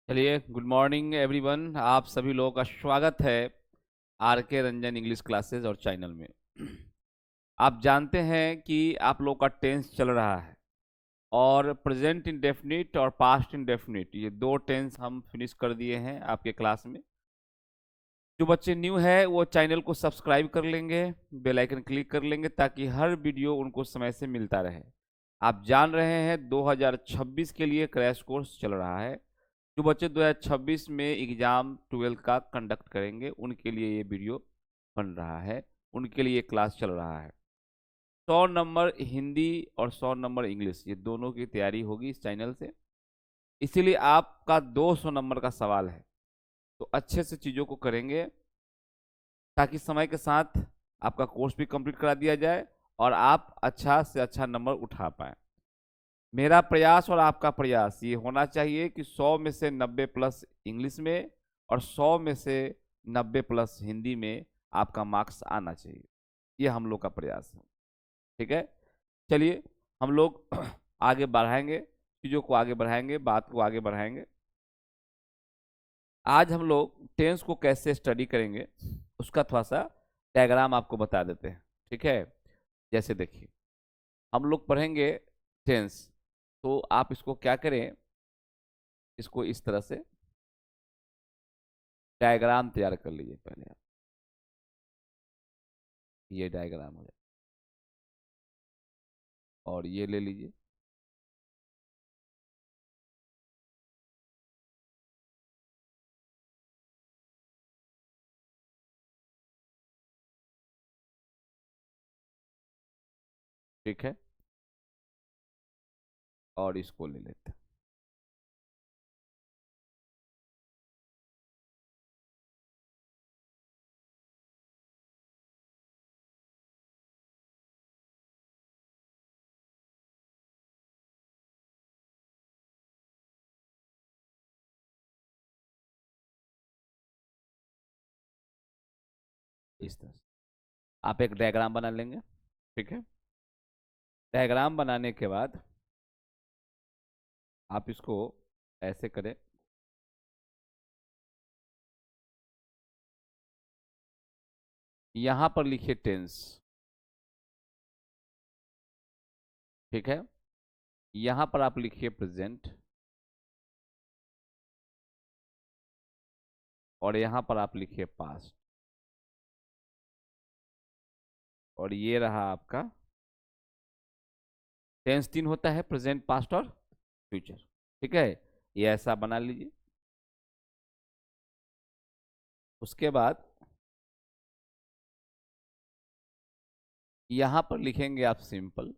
चलिए, good morning everyone. आप सभी लोगों का स्वागत है आर के रंजन इंग्लिश क्लासेस और चैनल में। आप जानते हैं कि आप लोग का टेंस चल रहा है और प्रेजेंट इंडेफिनिट और पास्ट इंडेफिनिट ये दो टेंस हम फिनिश कर दिए हैं आपके क्लास में। जो बच्चे न्यू है वो चैनल को सब्सक्राइब कर लेंगे, बेल आइकन क्लिक कर लेंगे ताकि हर वीडियो उनको समय से मिलता रहे। आप जान रहे हैं 2026 के लिए क्रैश कोर्स चल रहा है। जो बच्चे 2026 में एग्जाम 12 का कंडक्ट करेंगे उनके लिए ये वीडियो बन रहा है, उनके लिए क्लास चल रहा है। 100 नंबर हिंदी और 100 नंबर इंग्लिश ये दोनों की तैयारी होगी इस चैनल से। इसीलिए आपका 200 नंबर का सवाल है, तो अच्छे से चीज़ों को करेंगे ताकि समय के साथ आपका कोर्स भी कंप्लीट करा दिया जाए और आप अच्छा से अच्छा नंबर उठा पाएँ। मेरा प्रयास और आपका प्रयास ये होना चाहिए कि 100 में से 90 प्लस इंग्लिश में और 100 में से 90 प्लस हिंदी में आपका मार्क्स आना चाहिए। ये हम लोग का प्रयास है। ठीक है, चलिए हम लोग आगे बढ़ाएंगे, चीज़ों को आगे बढ़ाएंगे, बात को आगे बढ़ाएंगे। आज हम लोग टेंस को कैसे स्टडी करेंगे उसका थोड़ा सा डायग्राम आपको बता देते हैं। ठीक है, जैसे देखिए हम लोग पढ़ेंगे टेंस, तो आप इसको क्या करें, इसको इस तरह से डायग्राम तैयार कर लीजिए। पहले आप ये डायग्राम हो जाए और ये ले लीजिए। ठीक है, और इसको ले लेते हैं। इस तरह से आप एक डायग्राम बना लेंगे। ठीक है, डायग्राम बनाने के बाद आप इसको ऐसे करें, यहां पर लिखिए टेंस। ठीक है, यहां पर आप लिखिए प्रेजेंट और यहां पर आप लिखिए पास्ट, और ये रहा आपका टेंस। तीन होता है, प्रेजेंट, पास्ट और फ्यूचर। ठीक है, ये ऐसा बना लीजिए। उसके बाद यहां पर लिखेंगे आप सिंपल।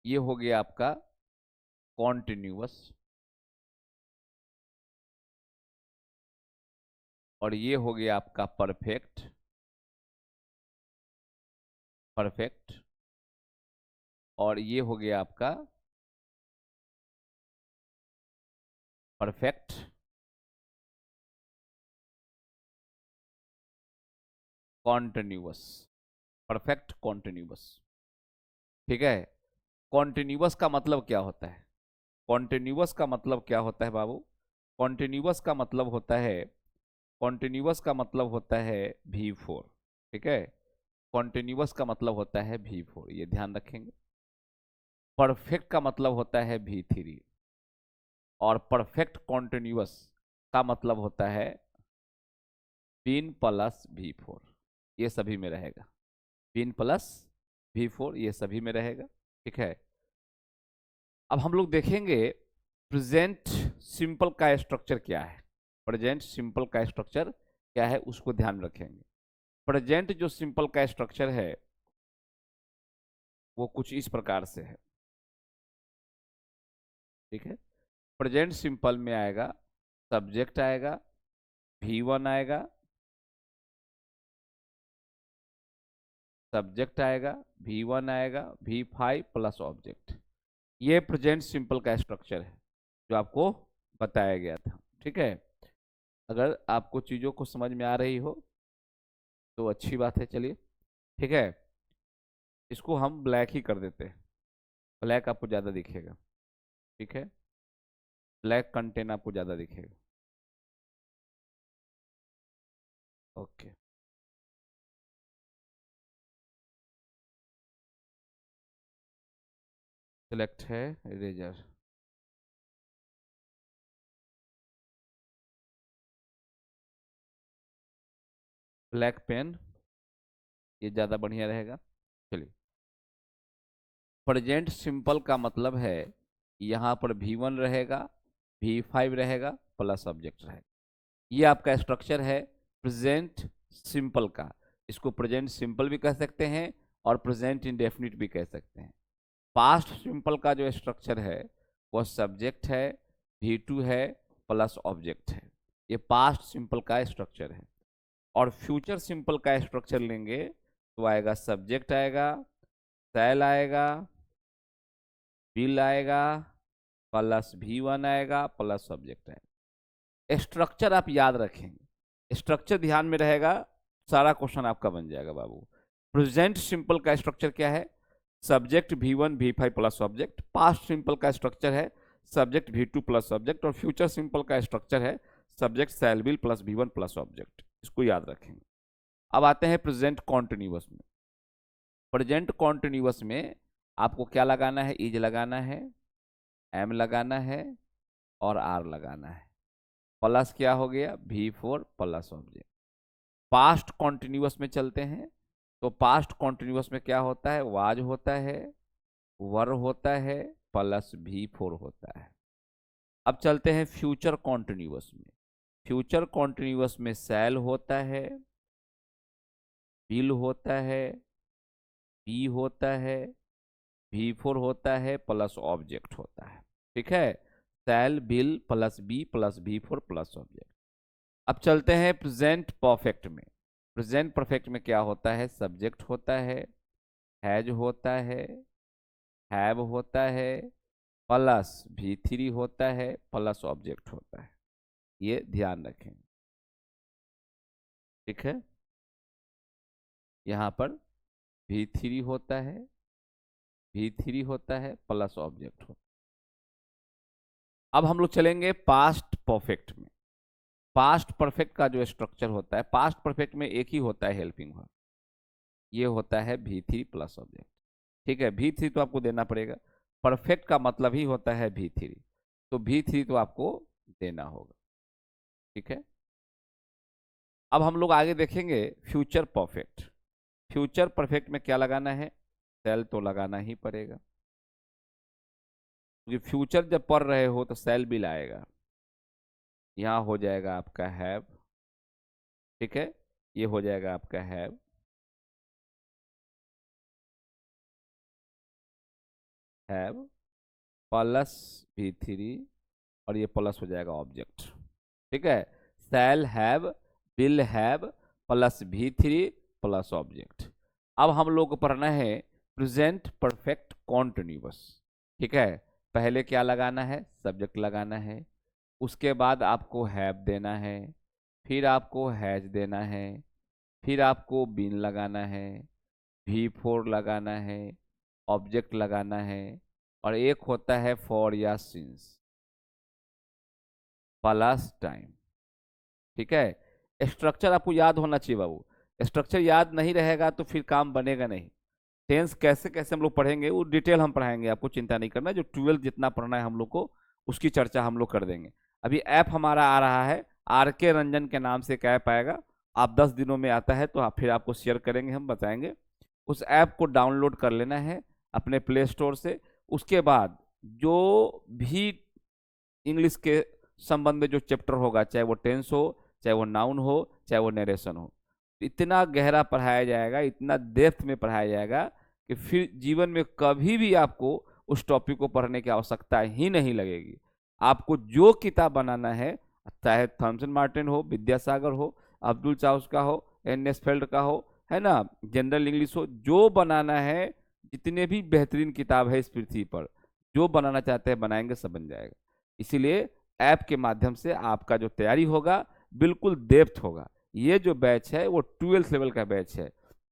ये हो गया आपका कॉन्टिन्यूअस, और ये हो गया आपका परफेक्ट। परफेक्ट, और ये हो गया आपका परफेक्ट कॉन्टिन्यूअस। Perfect continuous. ठीक है, कॉन्टिन्यूअस का मतलब क्या होता है? कॉन्टिन्यूअस का मतलब क्या होता है बाबू? कॉन्टिन्यूअस का मतलब होता है, कॉन्टिन्यूअस का मतलब होता है V4। ठीक है, कॉन्टिन्यूअस का मतलब होता है V4, ये ध्यान रखेंगे। परफेक्ट का मतलब होता है V3, और परफेक्ट कॉन्टिन्यूअस का मतलब होता है पिन प्लस V4। ये सभी में रहेगा, पिन प्लस V4 ये सभी में रहेगा। ठीक है, अब हम लोग देखेंगे प्रेजेंट सिंपल का स्ट्रक्चर क्या है। प्रेजेंट सिंपल का स्ट्रक्चर क्या है उसको ध्यान रखेंगे। प्रेजेंट जो सिंपल का स्ट्रक्चर है वो कुछ इस प्रकार से है। ठीक है, प्रेजेंट सिंपल में आएगा, सब्जेक्ट आएगा, V1 आएगा, सब्जेक्ट आएगा, V1 आएगा, V5 प्लस ऑब्जेक्ट। ये प्रेजेंट सिंपल का स्ट्रक्चर है जो आपको बताया गया था। ठीक है, अगर आपको चीज़ों को समझ में आ रही हो तो अच्छी बात है। चलिए, ठीक है, इसको हम ब्लैक ही कर देते हैं, ब्लैक आपको ज़्यादा दिखेगा। ठीक है, ब्लैक कंटेंट आपको ज़्यादा दिखेगा। ओके, सिलेक्ट है इरेजर। ब्लैक पेन, ये ज़्यादा बढ़िया रहेगा। चलिए, प्रेजेंट सिंपल का मतलब है यहाँ पर V1 रहेगा, V5 रहेगा, प्लस सब्जेक्ट रहेगा। ये आपका स्ट्रक्चर है प्रेजेंट सिंपल का। इसको प्रेजेंट सिंपल भी कह सकते हैं और प्रेजेंट इंडेफिनिट भी कह सकते हैं। पास्ट सिंपल का जो स्ट्रक्चर है वो सब्जेक्ट है, V2 है, प्लस ऑब्जेक्ट है। ये पास्ट सिंपल का स्ट्रक्चर है। और फ्यूचर सिंपल का स्ट्रक्चर लेंगे तो आएगा सब्जेक्ट आएगा, सेल आएगा, बिल आएगा, प्लस V1 आएगा, प्लस सब्जेक्ट आएगा। स्ट्रक्चर आप याद रखेंगे, स्ट्रक्चर ध्यान में रहेगा, सारा क्वेश्चन आपका बन जाएगा बाबू। प्रेजेंट सिंपल का स्ट्रक्चर क्या है? Subject V1 V5 plus subject. Past simple का स्ट्रक्चर है सब्जेक्ट V2 प्लस सब्जेक्ट। और फ्यूचर सिंपल का स्ट्रक्चर है subject shell will plus V1 plus object. इसको याद रखेंगे। अब आते हैं प्रेजेंट कॉन्टिन्यूअस में। प्रेजेंट कॉन्टिन्यूअस में आपको क्या लगाना है? इज लगाना है, एम लगाना है और आर लगाना है। प्लस क्या हो गया? V4 plus object. Past continuous में चलते हैं तो पास्ट कॉन्टिन्यूअस में क्या होता है? वाज होता है, वर होता है, प्लस V4 होता है। अब चलते हैं फ्यूचर कॉन्टिन्यूअस में। फ्यूचर कॉन्टिन्यूअस में शैल होता है, विल होता है, बी होता है, V4 होता है, प्लस ऑब्जेक्ट होता है। ठीक है, shall will plus be plus V4 plus object. अब चलते हैं प्रेजेंट परफेक्ट में। प्रेजेंट परफेक्ट में क्या होता है? सब्जेक्ट होता है, हैज होता है, हैव होता है, प्लस V3 होता है, प्लस ऑब्जेक्ट होता है। ये ध्यान रखें। ठीक है, यहाँ पर V3 होता है, V3 होता है, प्लस ऑब्जेक्ट होता है। अब हम लोग चलेंगे पास्ट परफेक्ट में। पास्ट परफेक्ट का जो स्ट्रक्चर होता है, पास्ट परफेक्ट में एक ही होता है हेल्पिंग वर्ब। ये होता है V3 प्लस ऑब्जेक्ट। ठीक है, V3 तो आपको देना पड़ेगा। परफेक्ट का मतलब ही होता है V3, तो V3 तो आपको देना होगा। ठीक है, अब हम लोग आगे देखेंगे फ्यूचर परफेक्ट। फ्यूचर परफेक्ट में क्या लगाना है? सेल तो लगाना ही पड़ेगा, क्योंकि फ्यूचर जब पढ़ रहे हो तो सेल भी लाएगा। यहाँ हो जाएगा आपका हैव। ठीक है, ये हो जाएगा आपका हैव, हैव प्लस V3 और ये प्लस हो जाएगा ऑब्जेक्ट। ठीक है, shall have, will have, plus V3 plus object. अब हम लोग को पढ़ना है प्रेजेंट परफेक्ट कॉन्टिन्यूअस। ठीक है, पहले क्या लगाना है? सब्जेक्ट लगाना है, उसके बाद आपको हैव देना है, फिर आपको हैज देना है, फिर आपको बीन लगाना है, V4 लगाना है, ऑब्जेक्ट लगाना है, और एक होता है फॉर या सिंस प्लस टाइम। ठीक है, स्ट्रक्चर आपको याद होना चाहिए बाबू। स्ट्रक्चर याद नहीं रहेगा तो फिर काम बनेगा नहीं। टेंस कैसे कैसे हम लोग पढ़ेंगे वो डिटेल हम पढ़ाएंगे, आपको चिंता नहीं करना। जो 12 जितना पढ़ना है हम लोग को उसकी चर्चा हम लोग कर देंगे। अभी ऐप हमारा आ रहा है, RK रंजन के नाम से एक ऐप आएगा। आप 10 दिनों में आता है तो आप फिर आपको शेयर करेंगे, हम बताएंगे। उस ऐप को डाउनलोड कर लेना है अपने प्ले स्टोर से। उसके बाद जो भी इंग्लिश के संबंध में जो चैप्टर होगा, चाहे वो टेंस हो, चाहे वो नाउन हो, चाहे वो नरेशन हो, इतना गहरा पढ़ाया जाएगा, इतना डेप्थ में पढ़ाया जाएगा कि फिर जीवन में कभी भी आपको उस टॉपिक को पढ़ने की आवश्यकता ही नहीं लगेगी। आपको जो किताब बनाना है, चाहे थॉमसन मार्टिन हो, विद्यासागर हो, अब्दुल चाउस का हो, NS फेल्ड का हो, है ना, जनरल इंग्लिश हो, जो बनाना है, जितने भी बेहतरीन किताब है इस पृथ्वी पर, जो बनाना चाहते हैं बनाएंगे, सब बन जाएगा। इसीलिए ऐप के माध्यम से आपका जो तैयारी होगा बिल्कुल डेप्थ होगा। ये जो बैच है वो 12th लेवल का बैच है।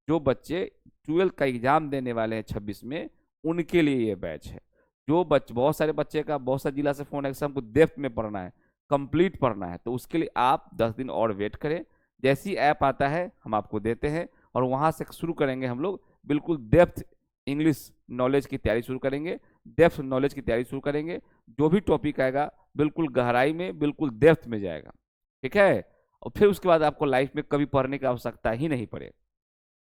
जो बच्चे 12th का एग्जाम देने वाले हैं 26 में, उनके लिए ये बैच है। बहुत सारे बच्चे का बहुत सारे जिला से फोन है कि हमको डेप्थ में पढ़ना है, कंप्लीट पढ़ना है, तो उसके लिए आप 10 दिन और वेट करें। जैसी ऐप आता है हम आपको देते हैं और वहां से शुरू करेंगे हम लोग, बिल्कुल डेप्थ इंग्लिश नॉलेज की तैयारी शुरू करेंगे, डेप्थ नॉलेज की तैयारी शुरू करेंगे। जो भी टॉपिक आएगा बिल्कुल गहराई में, बिल्कुल डेप्थ में जाएगा, ठीक है। और फिर उसके बाद आपको लाइफ में कभी पढ़ने की आवश्यकता ही नहीं पड़ेगी।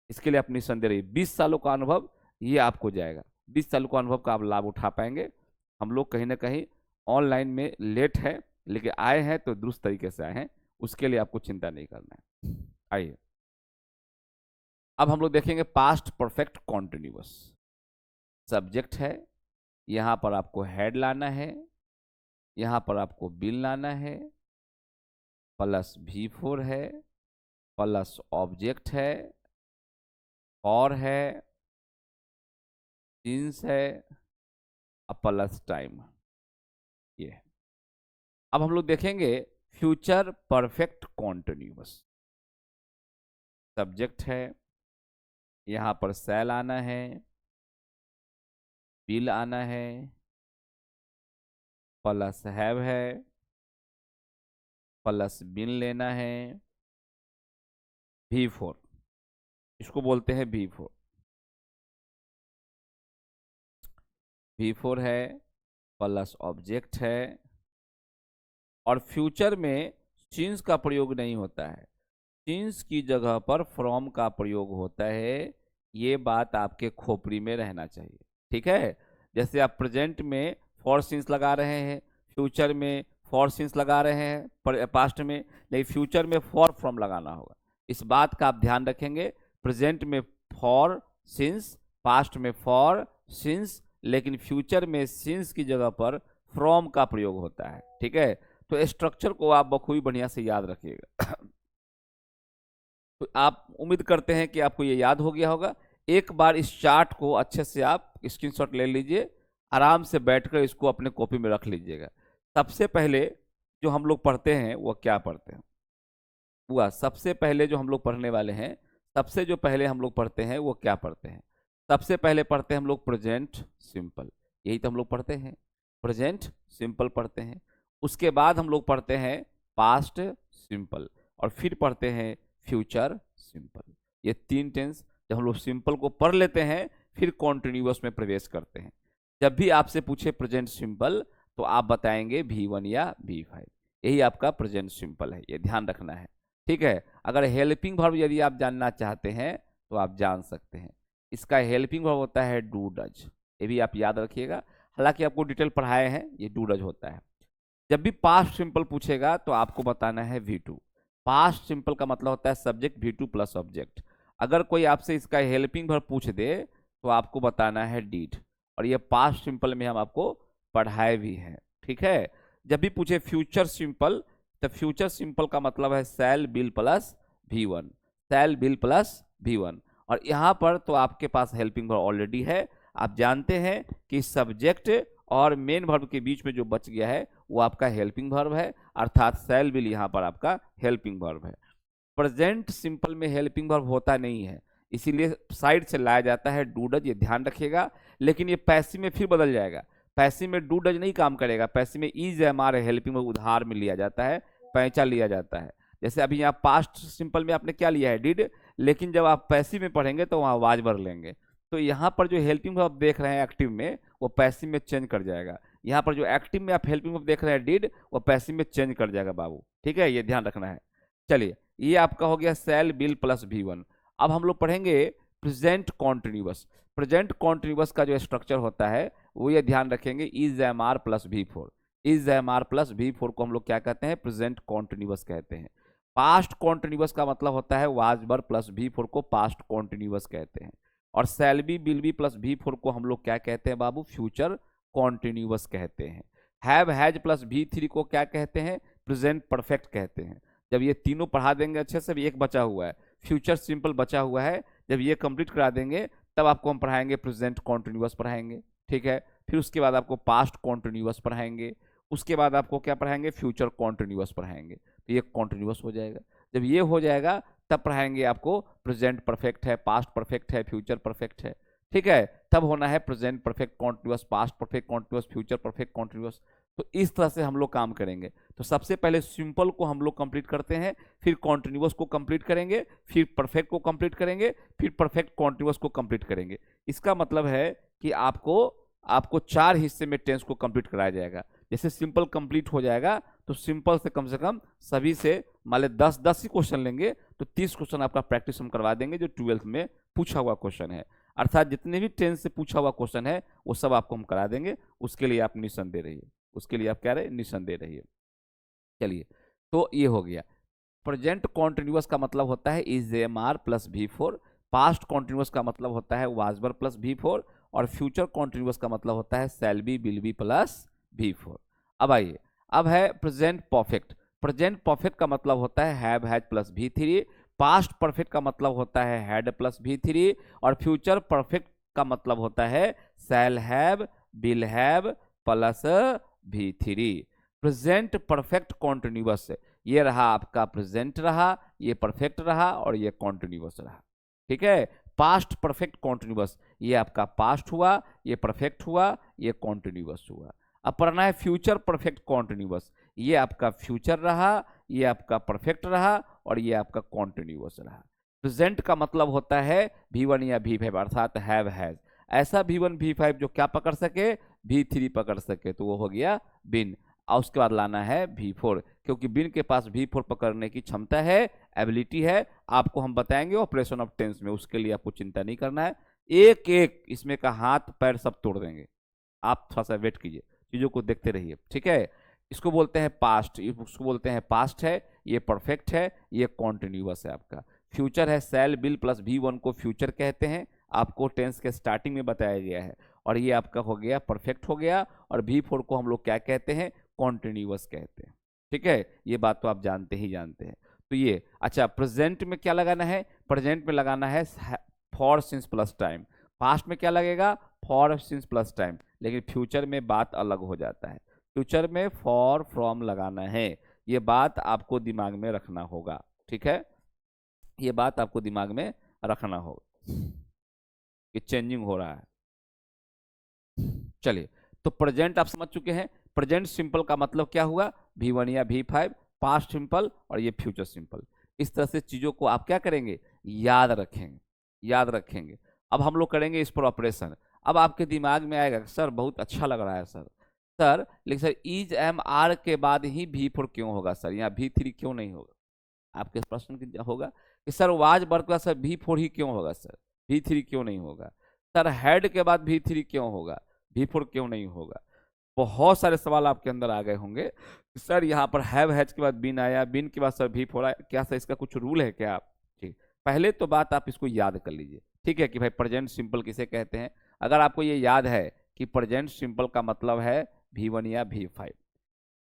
इसके लिए आप निसंदेह रहिए, 20 सालों का अनुभव ये आपको जाएगा, 20 सालों का अनुभव का आप लाभ उठा पाएंगे। हम लोग कहीं ना कहीं ऑनलाइन में लेट है, लेकिन आए हैं तो दुरुस्त तरीके से आए हैं, उसके लिए आपको चिंता नहीं करना है। आइए अब हम लोग देखेंगे पास्ट परफेक्ट कॉन्टिन्यूअस। सब्जेक्ट है, यहाँ पर आपको हेड लाना है, यहाँ पर आपको बिल लाना है, प्लस V4 है, प्लस ऑब्जेक्ट है, और है, सिंस है, प्लस टाइम। ये अब हम लोग देखेंगे फ्यूचर परफेक्ट कॉन्टिन्यूअस। सब्जेक्ट है, यहाँ पर सेल आना है, बिल आना है, प्लस हैव है, प्लस बिन लेना है, V4, इसको बोलते हैं V4। V4 है, प्लस ऑब्जेक्ट है, और फ्यूचर में सिंस का प्रयोग नहीं होता है, सिंस की जगह पर फ्रॉम का प्रयोग होता है। ये बात आपके खोपड़ी में रहना चाहिए, ठीक है। जैसे आप प्रेजेंट में फॉर सिंस लगा रहे हैं, फ्यूचर में फॉर सिंस लगा रहे हैं, पास्ट में नहीं, फ्यूचर में फॉर फ्रॉम लगाना होगा। इस बात का आप ध्यान रखेंगे। प्रेजेंट में फॉर सिंस, पास्ट में फॉर सिंस, लेकिन फ्यूचर में सिंस की जगह पर फ्रॉम का प्रयोग होता है, ठीक है। तो स्ट्रक्चर को आप बखूबी बढ़िया से याद रखिएगा। तो आप उम्मीद करते हैं कि आपको ये याद हो गया होगा। एक बार इस चार्ट को अच्छे से आप स्क्रीनशॉट ले लीजिए, आराम से बैठकर इसको अपने कॉपी में रख लीजिएगा। सबसे पहले जो हम लोग पढ़ते हैं वो क्या पढ़ते हैं, हुआ सबसे पहले जो हम लोग पढ़ने वाले हैं, सबसे जो पहले हम लोग पढ़ते हैं वो क्या पढ़ते हैं? सबसे पहले पढ़ते हैं हम लोग प्रेजेंट सिंपल, यही तो हम लोग पढ़ते हैं, प्रेजेंट सिंपल पढ़ते हैं। उसके बाद हम लोग पढ़ते हैं पास्ट सिंपल, और फिर पढ़ते हैं फ्यूचर सिंपल। ये 3 टेंस जब हम लोग सिंपल को पढ़ लेते हैं, फिर कॉन्टिन्यूअस में प्रवेश करते हैं। जब भी आपसे पूछे प्रेजेंट सिंपल तो आप बताएंगे V1 या V5, यही आपका प्रेजेंट सिंपल है, ये ध्यान रखना है, ठीक है। अगर हेल्पिंग वर्ब यदि आप जानना चाहते हैं तो आप जान सकते हैं, इसका हेल्पिंग वर्ब होता है डू डज, ये भी आप याद रखिएगा। हालांकि आपको डिटेल पढ़ाए हैं, ये डू डज होता है। जब भी पास्ट सिंपल पूछेगा तो आपको बताना है V2। पास्ट सिंपल का मतलब होता है सब्जेक्ट V2 प्लस ऑब्जेक्ट। अगर कोई आपसे इसका हेल्पिंग वर्ब पूछ दे तो आपको बताना है डीड, और ये पास्ट सिंपल में हम आपको पढ़ाए भी हैं, ठीक है। जब भी पूछे फ्यूचर सिंपल, तो फ्यूचर सिंपल का मतलब है shall will plus V1, shall will plus V1। और यहाँ पर तो आपके पास हेल्पिंग वर्ब ऑलरेडी है। आप जानते हैं कि सब्जेक्ट और मेन वर्ब के बीच में जो बच गया है वो आपका हेल्पिंग वर्ब है, अर्थात सेल बिल यहाँ पर आपका हेल्पिंग वर्ब है। प्रेजेंट सिंपल में हेल्पिंग वर्ब होता नहीं है, इसीलिए साइड से लाया जाता है डू डज, ये ध्यान रखिएगा। लेकिन ये पैसिव में फिर बदल जाएगा, पैसिव में डू डज नहीं काम करेगा, पैसिव में इज एम-आर हेल्पिंग वर्ब उधार में लिया जाता है, पैंचा लिया जाता है। जैसे अभी यहाँ पास्ट सिंपल में आपने क्या लिया है, डिड, लेकिन जब आप पैसिव में पढ़ेंगे तो वहाँ वाज भर लेंगे। तो यहाँ पर जो हेल्पिंग वर्ब देख रहे हैं एक्टिव में, वो पैसिव में चेंज कर जाएगा। यहाँ पर जो एक्टिव में आप हेल्पिंग वर्ब देख रहे हैं डिड, वो पैसिव में चेंज कर जाएगा बाबू, ठीक है, ये ध्यान रखना है। चलिए, ये आपका हो गया सेल बिल प्लस V1। अब हम लोग पढ़ेंगे प्रेजेंट कॉन्टिन्यूअस। प्रेजेंट कॉन्टिन्यूअस का जो स्ट्रक्चर होता है वो ये ध्यान रखेंगे, is M-are plus V4। Is M-are plus V4 को हम लोग क्या कहते हैं, प्रेजेंट कॉन्टिन्यूअस कहते हैं। पास्ट कॉन्टिन्यूअस का मतलब होता है वाज वर प्लस V4 को पास्ट कॉन्टिन्यूअस कहते हैं। और shall be will be plus V4 को हम लोग क्या कहते हैं बाबू, फ्यूचर कॉन्टिन्यूअस कहते हैं। हैव हैज प्लस V3 को क्या कहते हैं, प्रेजेंट परफेक्ट कहते हैं। जब ये तीनों पढ़ा देंगे अच्छे से, एक बचा हुआ है फ्यूचर सिंपल बचा हुआ है, जब ये कंप्लीट करा देंगे तब आपको हम पढ़ाएंगे प्रेजेंट कॉन्टिन्यूअस पढ़ाएंगे, ठीक है। फिर उसके बाद आपको पास्ट कॉन्टिन्यूअस पढ़ाएंगे, उसके बाद आपको क्या पढ़ाएंगे, फ्यूचर कॉन्टिन्यूअस पढ़ाएंगे, तो ये कॉन्टिन्यूअस हो जाएगा। जब ये हो जाएगा तब पढ़ाएंगे आपको प्रेजेंट परफेक्ट है, पास्ट परफेक्ट है, फ्यूचर परफेक्ट है, ठीक है, तब होना है present perfect continuous, past perfect continuous, future perfect continuous. तो इस तरह से हम लोग काम करेंगे। तो सबसे पहले सिंपल को हम लोग कंप्लीट करते हैं, फिर कॉन्टिन्यूअस को कंप्लीट करेंगे, फिर परफेक्ट को कंप्लीट करेंगे, फिर परफेक्ट कॉन्टिन्यूअस को कंप्लीट करेंगे। इसका मतलब है कि आपको आपको 4 हिस्से में टेंस को कंप्लीट कराया जाएगा। जैसे सिंपल कंप्लीट हो जाएगा तो सिंपल से कम सभी से मान ले 10 ही क्वेश्चन लेंगे, तो 30 क्वेश्चन आपका प्रैक्टिस हम करवा देंगे जो 12th में पूछा हुआ क्वेश्चन है। अर्थात जितने भी टेंस से पूछा हुआ क्वेश्चन है वो सब आपको हम करा देंगे। उसके लिए आप निसंदेह रहिए, उसके लिए आप क्या रहे, निसंदेह रहिए। चलिए, तो ये हो गया। प्रेजेंट कॉन्टिन्यूअस का मतलब होता है is am are plus V4, past continuous का मतलब होता है वाज वर प्लस V4, और फ्यूचर कॉन्टिन्यूअस का मतलब होता है shall be will be plus V4। अब आइए, अब है प्रेजेंट परफेक्ट। प्रेजेंट परफेक्ट का मतलब होता है have has plus V3, past perfect का मतलब होता है हैड प्लस V3, और फ्यूचर परफेक्ट का मतलब होता है shall have will have plus V3। Present perfect continuous, ये रहा आपका प्रेजेंट रहा, ये परफेक्ट रहा, और ये कॉन्टिन्यूअस रहा। ठीक है, पास्ट परफेक्ट कॉन्टिन्यूअस, ये आपका पास्ट हुआ, ये परफेक्ट हुआ, ये कॉन्टिन्यूअस हुआ। अब पढ़ना है फ्यूचर परफेक्ट कॉन्टिन्यूअस, ये आपका फ्यूचर रहा, ये आपका परफेक्ट रहा, और ये आपका कॉन्टिन्यूअस रहा। प्रेजेंट का मतलब होता है V1 या V5, अर्थात हैव हैज। ऐसा V1 V5 जो क्या पकड़ सके, V3 पकड़ सके, तो वो हो गया बिन। और उसके बाद लाना है V4, क्योंकि बिन के पास V4 पकड़ने की क्षमता है, एबिलिटी है। आपको हम बताएंगे ऑपरेशन ऑफ टेंस में, उसके लिए आपको चिंता नहीं करना है। एक एक इसमें का हाथ पैर सब तोड़ देंगे, आप थोड़ा सा वेट कीजिए, चीजों को देखते रहिए। ठीक है, इसको बोलते हैं पास्ट, उसको बोलते हैं पास्ट है, ये परफेक्ट है, ये कॉन्टिन्यूअस है आपका। फ्यूचर है शैल बिल प्लस V1 को फ्यूचर कहते हैं, आपको टेंस के स्टार्टिंग में बताया गया है। और ये आपका हो गया परफेक्ट हो गया, और V4 को हम लोग क्या कहते हैं, कॉन्टिन्यूअस कहते हैं। ठीक है, ये बात तो आप जानते ही जानते हैं। तो ये अच्छा, प्रेजेंट में क्या लगाना है, प्रेजेंट में लगाना है for since plus time, past में क्या लगेगा, फॉर सिंस प्लस टाइम, लेकिन फ्यूचर में बात अलग हो जाता है। फ्यूचर में फॉर फ्रॉम लगाना है, ये बात आपको दिमाग में रखना होगा। ठीक है, ये बात आपको दिमाग में रखना होगा कि चेंजिंग हो रहा है। चलिए, तो प्रेजेंट आप समझ चुके हैं। प्रेजेंट सिंपल का मतलब क्या हुआ, V1 या V5, पास्ट सिंपल, और ये फ्यूचर सिंपल। इस तरह से चीजों को आप क्या करेंगे, याद रखेंगे, याद रखेंगे। अब हम लोग करेंगे इस पर ऑपरेशन। अब आपके दिमाग में आएगा सर बहुत अच्छा लग रहा है सर, सर लेकिन सर इज एम आर के बाद ही V4 क्यों होगा सर, यहाँ V3 क्यों नहीं होगा। आपके प्रश्न होगा कि सर वाज वर्क का सर V4 ही क्यों होगा, सर V3 क्यों नहीं होगा, सर हेड के बाद V3 क्यों होगा, V4 क्यों नहीं होगा। बहुत सारे सवाल आपके अंदर आ गए होंगे कि सर यहाँ पर हैव हैज के बाद बिन आया, बिन के बाद सर V4 आया, क्या सर इसका कुछ रूल है क्या। ठीक, पहले तो बात आप इसको याद कर लीजिए। ठीक है, कि भाई प्रेजेंट सिंपल किसे कहते हैं। अगर आपको ये याद है कि प्रेजेंट सिंपल का मतलब है V1 या V5,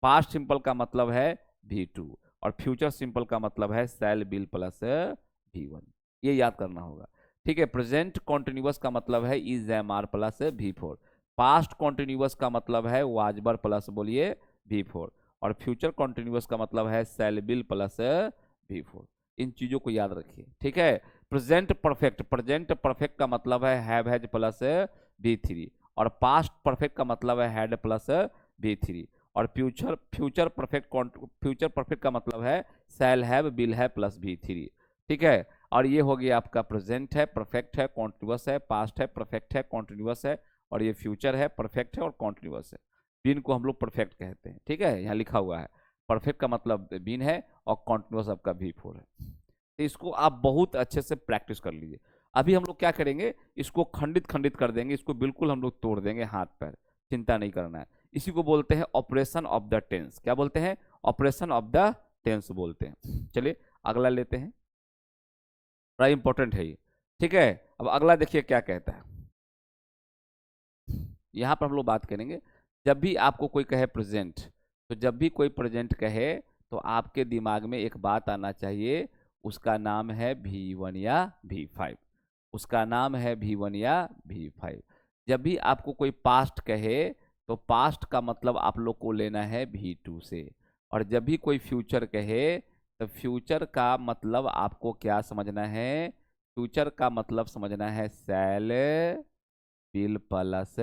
पास्ट सिंपल का मतलब है V2, और फ्यूचर सिंपल का मतलब है शैल बिल प्लस V1, ये याद करना होगा। ठीक है, प्रेजेंट कॉन्टिन्यूअस का मतलब है is am are plus V4, past continuous का मतलब है वाजबर प्लस बोलिए V4, और फ्यूचर कॉन्टिन्यूअस का मतलब है शैल बिल प्लस V4। इन चीजों को याद रखिए। ठीक है, प्रेजेंट परफेक्ट, प्रेजेंट परफेक्ट का मतलब है हैव हैज प्लस V3, और पास्ट परफेक्ट का मतलब है हैड प्लस V3, और फ्यूचर परफेक्ट का मतलब है shall have will have plus V3। ठीक है, और ये हो गया आपका प्रेजेंट है, परफेक्ट है, कॉन्टिन्यूअस है, पास्ट है, परफेक्ट है, कॉन्टिन्यूअस है, और ये फ्यूचर है, परफेक्ट है और कॉन्टिन्यूअस है। बिन को हम लोग परफेक्ट कहते हैं। ठीक है, यहाँ लिखा हुआ है परफेक्ट का मतलब बिन है, और कॉन्टिन्यूअस आपका V4 है। तो इसको आप बहुत अच्छे से प्रैक्टिस कर लीजिए। अभी हम लोग क्या करेंगे, इसको खंडित खंडित कर देंगे, इसको बिल्कुल हम लोग तोड़ देंगे हाथ पैर, चिंता नहीं करना है। इसी को बोलते हैं ऑपरेशन ऑफ द टेंस। क्या बोलते हैं, ऑपरेशन ऑफ द टेंस बोलते हैं। चलिए अगला लेते हैं, बड़ा इंपॉर्टेंट है ये। ठीक है, अब अगला देखिए क्या कहता है। यहाँ पर हम लोग बात करेंगे, जब भी आपको कोई कहे प्रेजेंट, तो जब भी कोई प्रेजेंट कहे तो आपके दिमाग में एक बात आना चाहिए, उसका नाम है V1 या V5, उसका नाम है V1 या V5। जब भी आपको कोई पास्ट कहे तो पास्ट का मतलब आप लोग को लेना है V2 से, और जब भी कोई फ्यूचर कहे तो फ्यूचर का मतलब आपको क्या समझना है, फ्यूचर का मतलब समझना है शैल बिल प्लस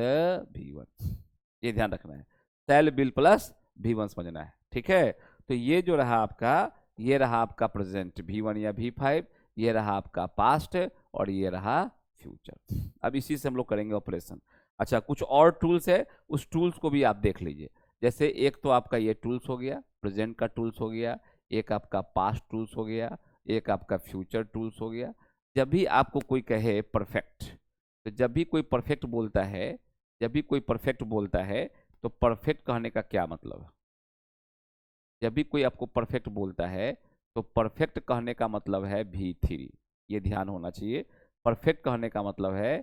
V1, ये ध्यान रखना है। सेल बिल प्लस V1 समझना है, ठीक है। तो ये जो रहा आपका, ये रहा आपका प्रेजेंट V1 या V5, ये रहा आपका पास्ट, और ये रहा फ्यूचर। अब इसी से हम लोग करेंगे ऑपरेशन। अच्छा, कुछ और टूल्स है, उस टूल्स को भी आप देख लीजिए। जैसे एक तो आपका ये टूल्स हो गया, प्रेजेंट का टूल्स हो गया, एक आपका पास्ट टूल्स हो गया, एक आपका फ्यूचर टूल्स हो गया। जब भी आपको कोई कहे परफेक्ट, तो जब भी कोई परफेक्ट बोलता है, जब भी कोई परफेक्ट बोलता है, तो परफेक्ट कहने का क्या मतलब है? जब भी कोई आपको परफेक्ट बोलता है, तो परफेक्ट कहने का मतलब है V3, ये ध्यान होना चाहिए। परफेक्ट कहने का मतलब है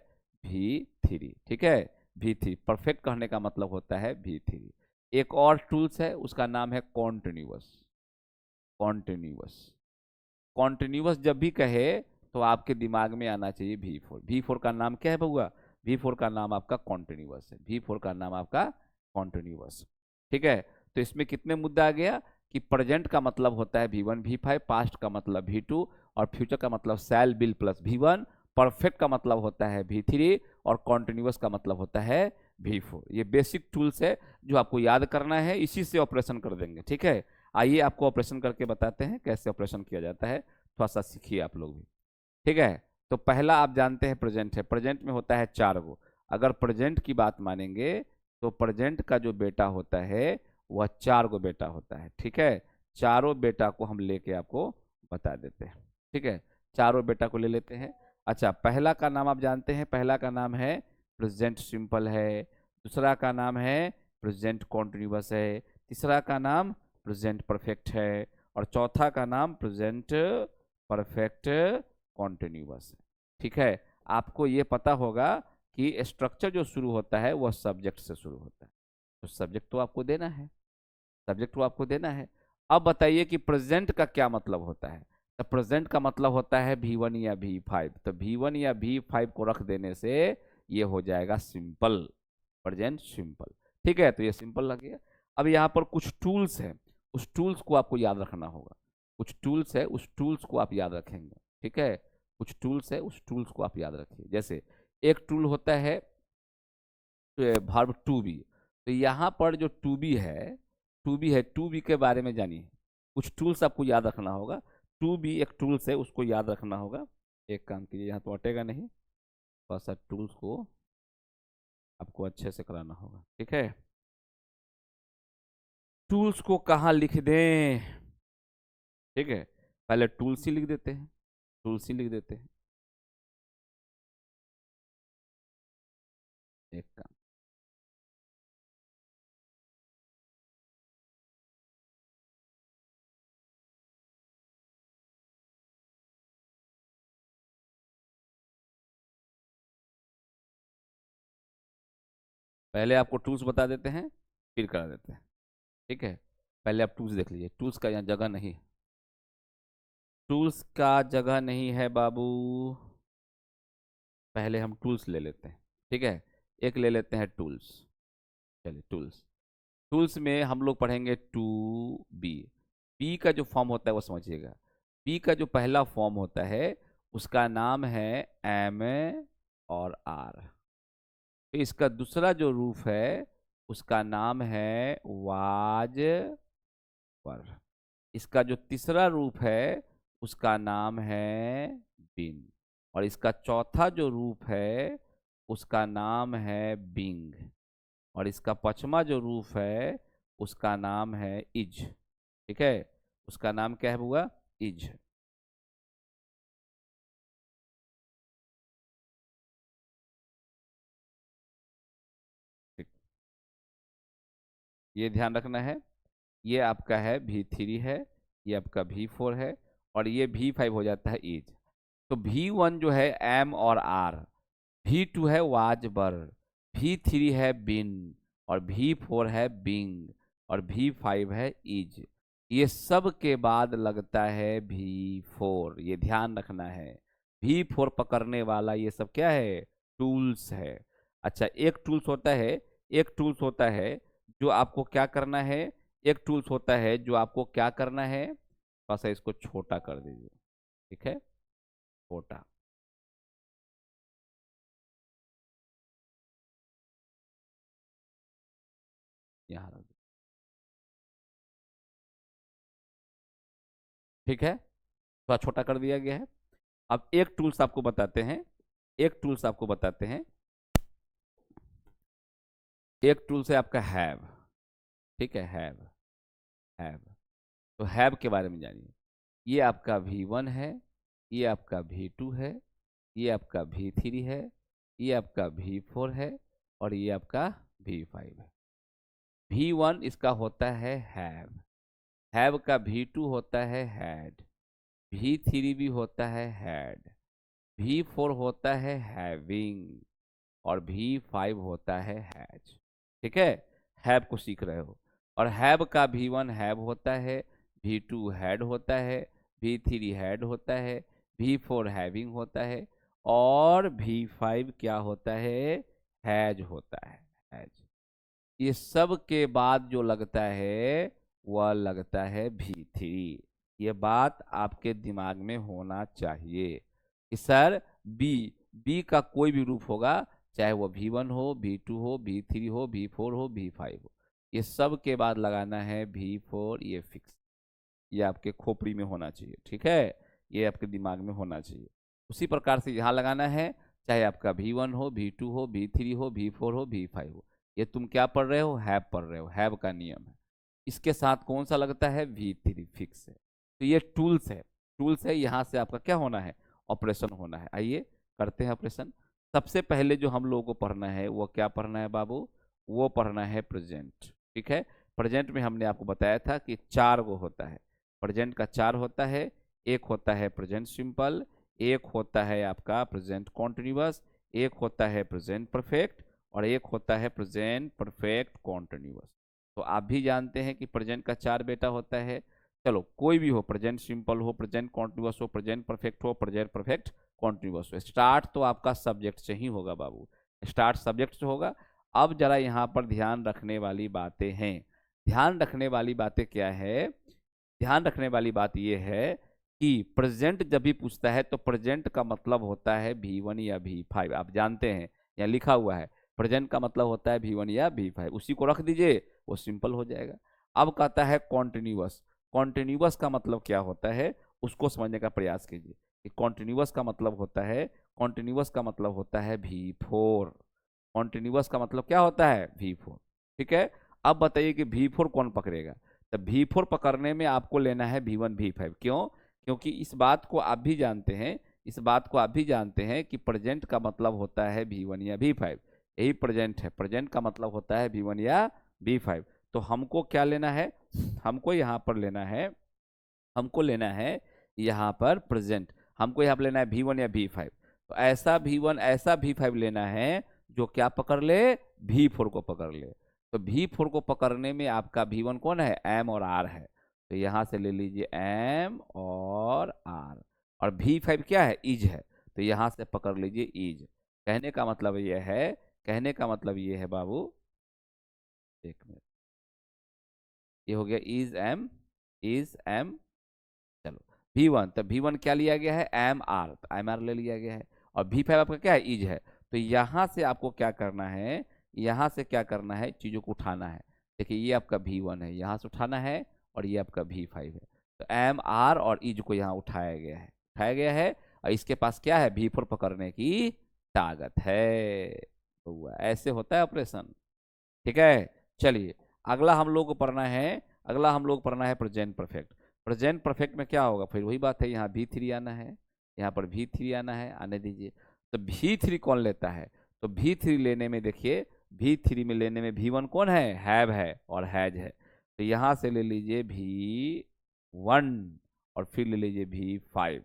V3, ठीक है। V3 परफेक्ट कहने का मतलब होता है V3। एक और टूल्स है, उसका नाम है कॉन्टिन्यूअस। कॉन्टिन्यूअस, कॉन्टिन्यूअस जब भी कहे, तो आपके दिमाग में आना चाहिए V4। V4 का नाम क्या है बउआ? V4 का नाम आपका कॉन्टिन्यूअस है। V4 का नाम आपका कॉन्टिन्यूअस, ठीक है। तो इसमें कितने मुद्दा आ गया कि प्रेजेंट का मतलब होता है V1 V5, पास्ट का मतलब V2, और फ्यूचर का मतलब cell bill plus V1, perfect का मतलब होता है V3, और कॉन्टिन्यूअस का मतलब होता है V4। ये बेसिक टूल्स है जो आपको याद करना है, इसी से ऑपरेशन कर देंगे, ठीक है। आइए आपको ऑपरेशन करके बताते हैं कैसे ऑपरेशन किया जाता है, थोड़ा सा सीखिए आप लोग भी, ठीक है। तो पहला आप जानते हैं प्रेजेंट है, प्रेजेंट में होता है 4 गो। अगर प्रेजेंट की बात मानेंगे, तो प्रेजेंट का जो बेटा होता है वह 4 गो बेटा होता है, ठीक है। चारों बेटा को हम लेके आपको बता देते हैं, ठीक है। चारों बेटा को ले लेते हैं। अच्छा, पहला का नाम आप जानते हैं, पहला का नाम है प्रेजेंट सिंपल है, दूसरा का नाम है प्रेजेंट कॉन्टिन्यूअस है, तीसरा का नाम प्रेजेंट परफेक्ट है, और चौथा का नाम प्रेजेंट परफेक्ट कॉन्टिन्यूअस है, ठीक है। आपको ये पता होगा कि स्ट्रक्चर जो शुरू होता है वह सब्जेक्ट से शुरू होता है, तो सब्जेक्ट तो आपको देना है, सब्जेक्ट तो आपको देना है। अब बताइए कि प्रेजेंट का क्या मतलब होता है? तो प्रेजेंट का मतलब होता है V1 या V5, तो V1 या V5 को रख देने से ये हो जाएगा सिंपल, प्रेजेंट सिंपल, ठीक है। तो ये सिंपल लग गया। अब यहाँ पर कुछ टूल्स है, उस टूल्स को आपको याद रखना होगा। कुछ टूल्स है, उस टूल्स को आप याद रखेंगे, ठीक है। कुछ टूल्स है, उस टूल्स को आप याद रखिए। जैसे एक टूल होता है वर्ब टू बी, तो यहाँ पर जो टू बी है, टू बी है, टू बी के बारे में जानिए। कुछ टूल्स आपको याद रखना होगा। टू बी एक टूल्स है, उसको याद रखना होगा। एक काम कीजिए, यहाँ तो अटेगा नहीं, थोड़ा सा टूल्स को आपको अच्छे से कराना होगा, ठीक है। टूल्स को कहाँ लिख दें? ठीक है, पहले टूल्स ही लिख देते हैं, टूल्स ही लिख देते हैं। एक काम, पहले आपको टूल्स बता देते हैं, फिर करा देते हैं, ठीक है। पहले आप टूल्स देख लीजिए, टूल्स का यहाँ जगह नहीं है, टूल्स का जगह नहीं है बाबू। पहले हम टूल्स ले लेते हैं, ठीक है। एक ले लेते हैं टूल्स, चलिए टूल्स। टूल्स में हम लोग पढ़ेंगे टू बी। बी का जो फॉर्म होता है वो समझिएगा। बी का जो पहला फॉर्म होता है उसका नाम है एम और आर। इसका दूसरा जो रूप है उसका नाम है वाज पर। इसका जो तीसरा रूप है उसका नाम है बिन, और इसका चौथा जो रूप है उसका नाम है बिंग, और इसका पांचवा जो रूप है उसका नाम है इज, ठीक है। उसका नाम क्या है बुआ? इज। ठीक, ये ध्यान रखना है। ये आपका है V3 है, ये आपका V4 है, और ये V5 हो जाता है इज। तो V1 जो है एम और आर, V2 है वाजबर, V3 है बिन, और V4 है बिंग, और V5 है इज। ये सब के बाद लगता है V4, ये ध्यान रखना है। V4 पकड़ने वाला ये सब क्या है? टूल्स है। अच्छा, एक टूल्स होता है, एक टूल्स होता है जो आपको क्या करना है, एक टूल्स होता है जो आपको क्या करना है, थोड़ा सा इसको छोटा कर दीजिए, ठीक है, छोटा। यहाँ रख दो। ठीक है, थोड़ा छोटा कर दिया गया है। अब एक टूल्स आपको बताते हैं, एक टूल्स आपको बताते हैं। एक टूल्स है आपका हैव। ठीक है, हैव। हैव, तो हैव के बारे में जानिए। ये आपका V1 है, ये आपका V2 है, ये आपका V3 है, ये आपका V4 है, और ये आपका V5 है। V1 इसका होता है हैव का V2 होता है हैड, V3 भी होता है हैड, V4 होता है हैविंग, और V5 होता है हैज। ठीक है, हैव को सीख रहे हो। और हैव का V1 हैव होता है, V2 हैड होता है, V3 हैड होता है, V4 हैविंग होता है, और V5 क्या होता है, हैज होता है, हैज। ये सब के बाद जो लगता है वह लगता है V3। ये बात आपके दिमाग में होना चाहिए कि सर बी का कोई भी रूप होगा, चाहे वो V1 हो, V2 हो, V3 हो, V4 हो, V5 हो, ये सब के बाद लगाना है V4। ये फिक्स, ये आपके खोपड़ी में होना चाहिए। ठीक है, ये आपके दिमाग में होना चाहिए। उसी प्रकार से यहाँ लगाना है, चाहे आपका V1 हो, V2 हो, V3 हो, V4 हो, V5 हो। ये तुम क्या पढ़ रहे हो, हैव पढ़ रहे हो, हैव का नियम है। इसके साथ कौन सा लगता है, V3 फिक्स है। तो ये टूल्स है, टूल्स है। यहाँ से आपका क्या होना है, ऑपरेशन होना है। आइए करते हैं ऑपरेशन। सबसे पहले जो हम लोगों को पढ़ना है वो क्या पढ़ना है बाबू, वो पढ़ना है प्रेजेंट। ठीक है, प्रेजेंट में हमने आपको बताया था कि 4 गो होता है। प्रेजेंट का 4 होता है। एक होता है प्रेजेंट सिंपल, एक होता है आपका प्रेजेंट कॉन्टिन्यूअस, एक होता है प्रेजेंट परफेक्ट, और एक होता है प्रेजेंट परफेक्ट कॉन्टिन्यूअस। तो आप भी जानते हैं कि प्रेजेंट का 4 बेटा होता है। चलो कोई भी हो, प्रेजेंट सिंपल हो, प्रेजेंट कॉन्टिन्यूअस हो, प्रेजेंट परफेक्ट हो, प्रेजेंट परफेक्ट कॉन्टिन्यूअस हो। स्टार्ट तो आपका सब्जेक्ट से ही होगा बाबू, स्टार्ट सब्जेक्ट से होगा। अब जरा यहाँ पर ध्यान रखने वाली बातें हैं। ध्यान रखने वाली बातें क्या है, ध्यान रखने वाली बात यह है कि प्रेजेंट जब भी पूछता है तो प्रेजेंट का मतलब होता है V1 या V5। आप जानते हैं, यहाँ लिखा हुआ है प्रेजेंट का मतलब होता है V1 या V5, उसी को रख दीजिए, वो सिंपल हो जाएगा। अब कहता है कॉन्टिन्यूअस। कॉन्टिन्यूअस का मतलब क्या होता है, उसको समझने का प्रयास कीजिए कि कॉन्टिन्यूअस का मतलब होता है, कॉन्टिन्यूअस का मतलब होता है V4। कॉन्टिन्यूअस का मतलब क्या होता है, V4। ठीक है, अब बताइए कि V4 कौन पकड़ेगा। तो V4 पकड़ने में आपको लेना है V1 V5। क्यों, क्योंकि इस बात को आप भी जानते हैं, इस बात को आप भी जानते हैं कि प्रेजेंट का मतलब होता है V1 या V5। यही प्रेजेंट है, प्रेजेंट का मतलब होता है V1 या V5। तो हमको क्या लेना है, हमको यहाँ पर लेना है, हमको लेना है यहाँ पर प्रेजेंट, हमको यहाँ पर लेना है V1 या V5। तो ऐसा V1 ऐसा V5 लेना है जो क्या पकड़ ले, V4 को पकड़ ले। तो V4 को पकड़ने में आपका V1 कौन है, M और R है। तो यहाँ से ले लीजिए M और R, और V5 क्या है, इज है। तो यहाँ से पकड़ लीजिए इज। कहने का मतलब ये है, कहने का मतलब ये है बाबू, एक मिनट, ये हो गया इज एम, इज एम। चलो V1, तो V1 क्या लिया गया है, एम आर, तो एम आर ले लिया गया है। और V5 आपका क्या है, इज है। तो यहाँ से आपको क्या करना है, यहाँ से क्या करना है, चीज़ों को उठाना है। देखिए ये आपका V1 है, यहाँ से उठाना है, और ये आपका V5 है। तो एम आर और इज को यहाँ उठाया गया है, उठाया गया है। और इसके पास क्या है, V4 पकड़ने की ताकत है। तो ऐसे होता है ऑपरेशन। ठीक है, चलिए अगला हम लोग को पढ़ना है, अगला हम लोग पढ़ना है प्रेजेंट परफेक्ट। प्रेजेंट परफेक्ट में क्या होगा, फिर वही बात है, यहाँ V3 आना है, यहाँ पर V3 आना है, आने दीजिए। तो V3 कौन लेता है, तो V3 लेने में देखिए, V3 में लेने में V1 कौन है, हैव है और हैज है। तो यहाँ से ले लीजिए V1, और फिर ले लीजिए V5।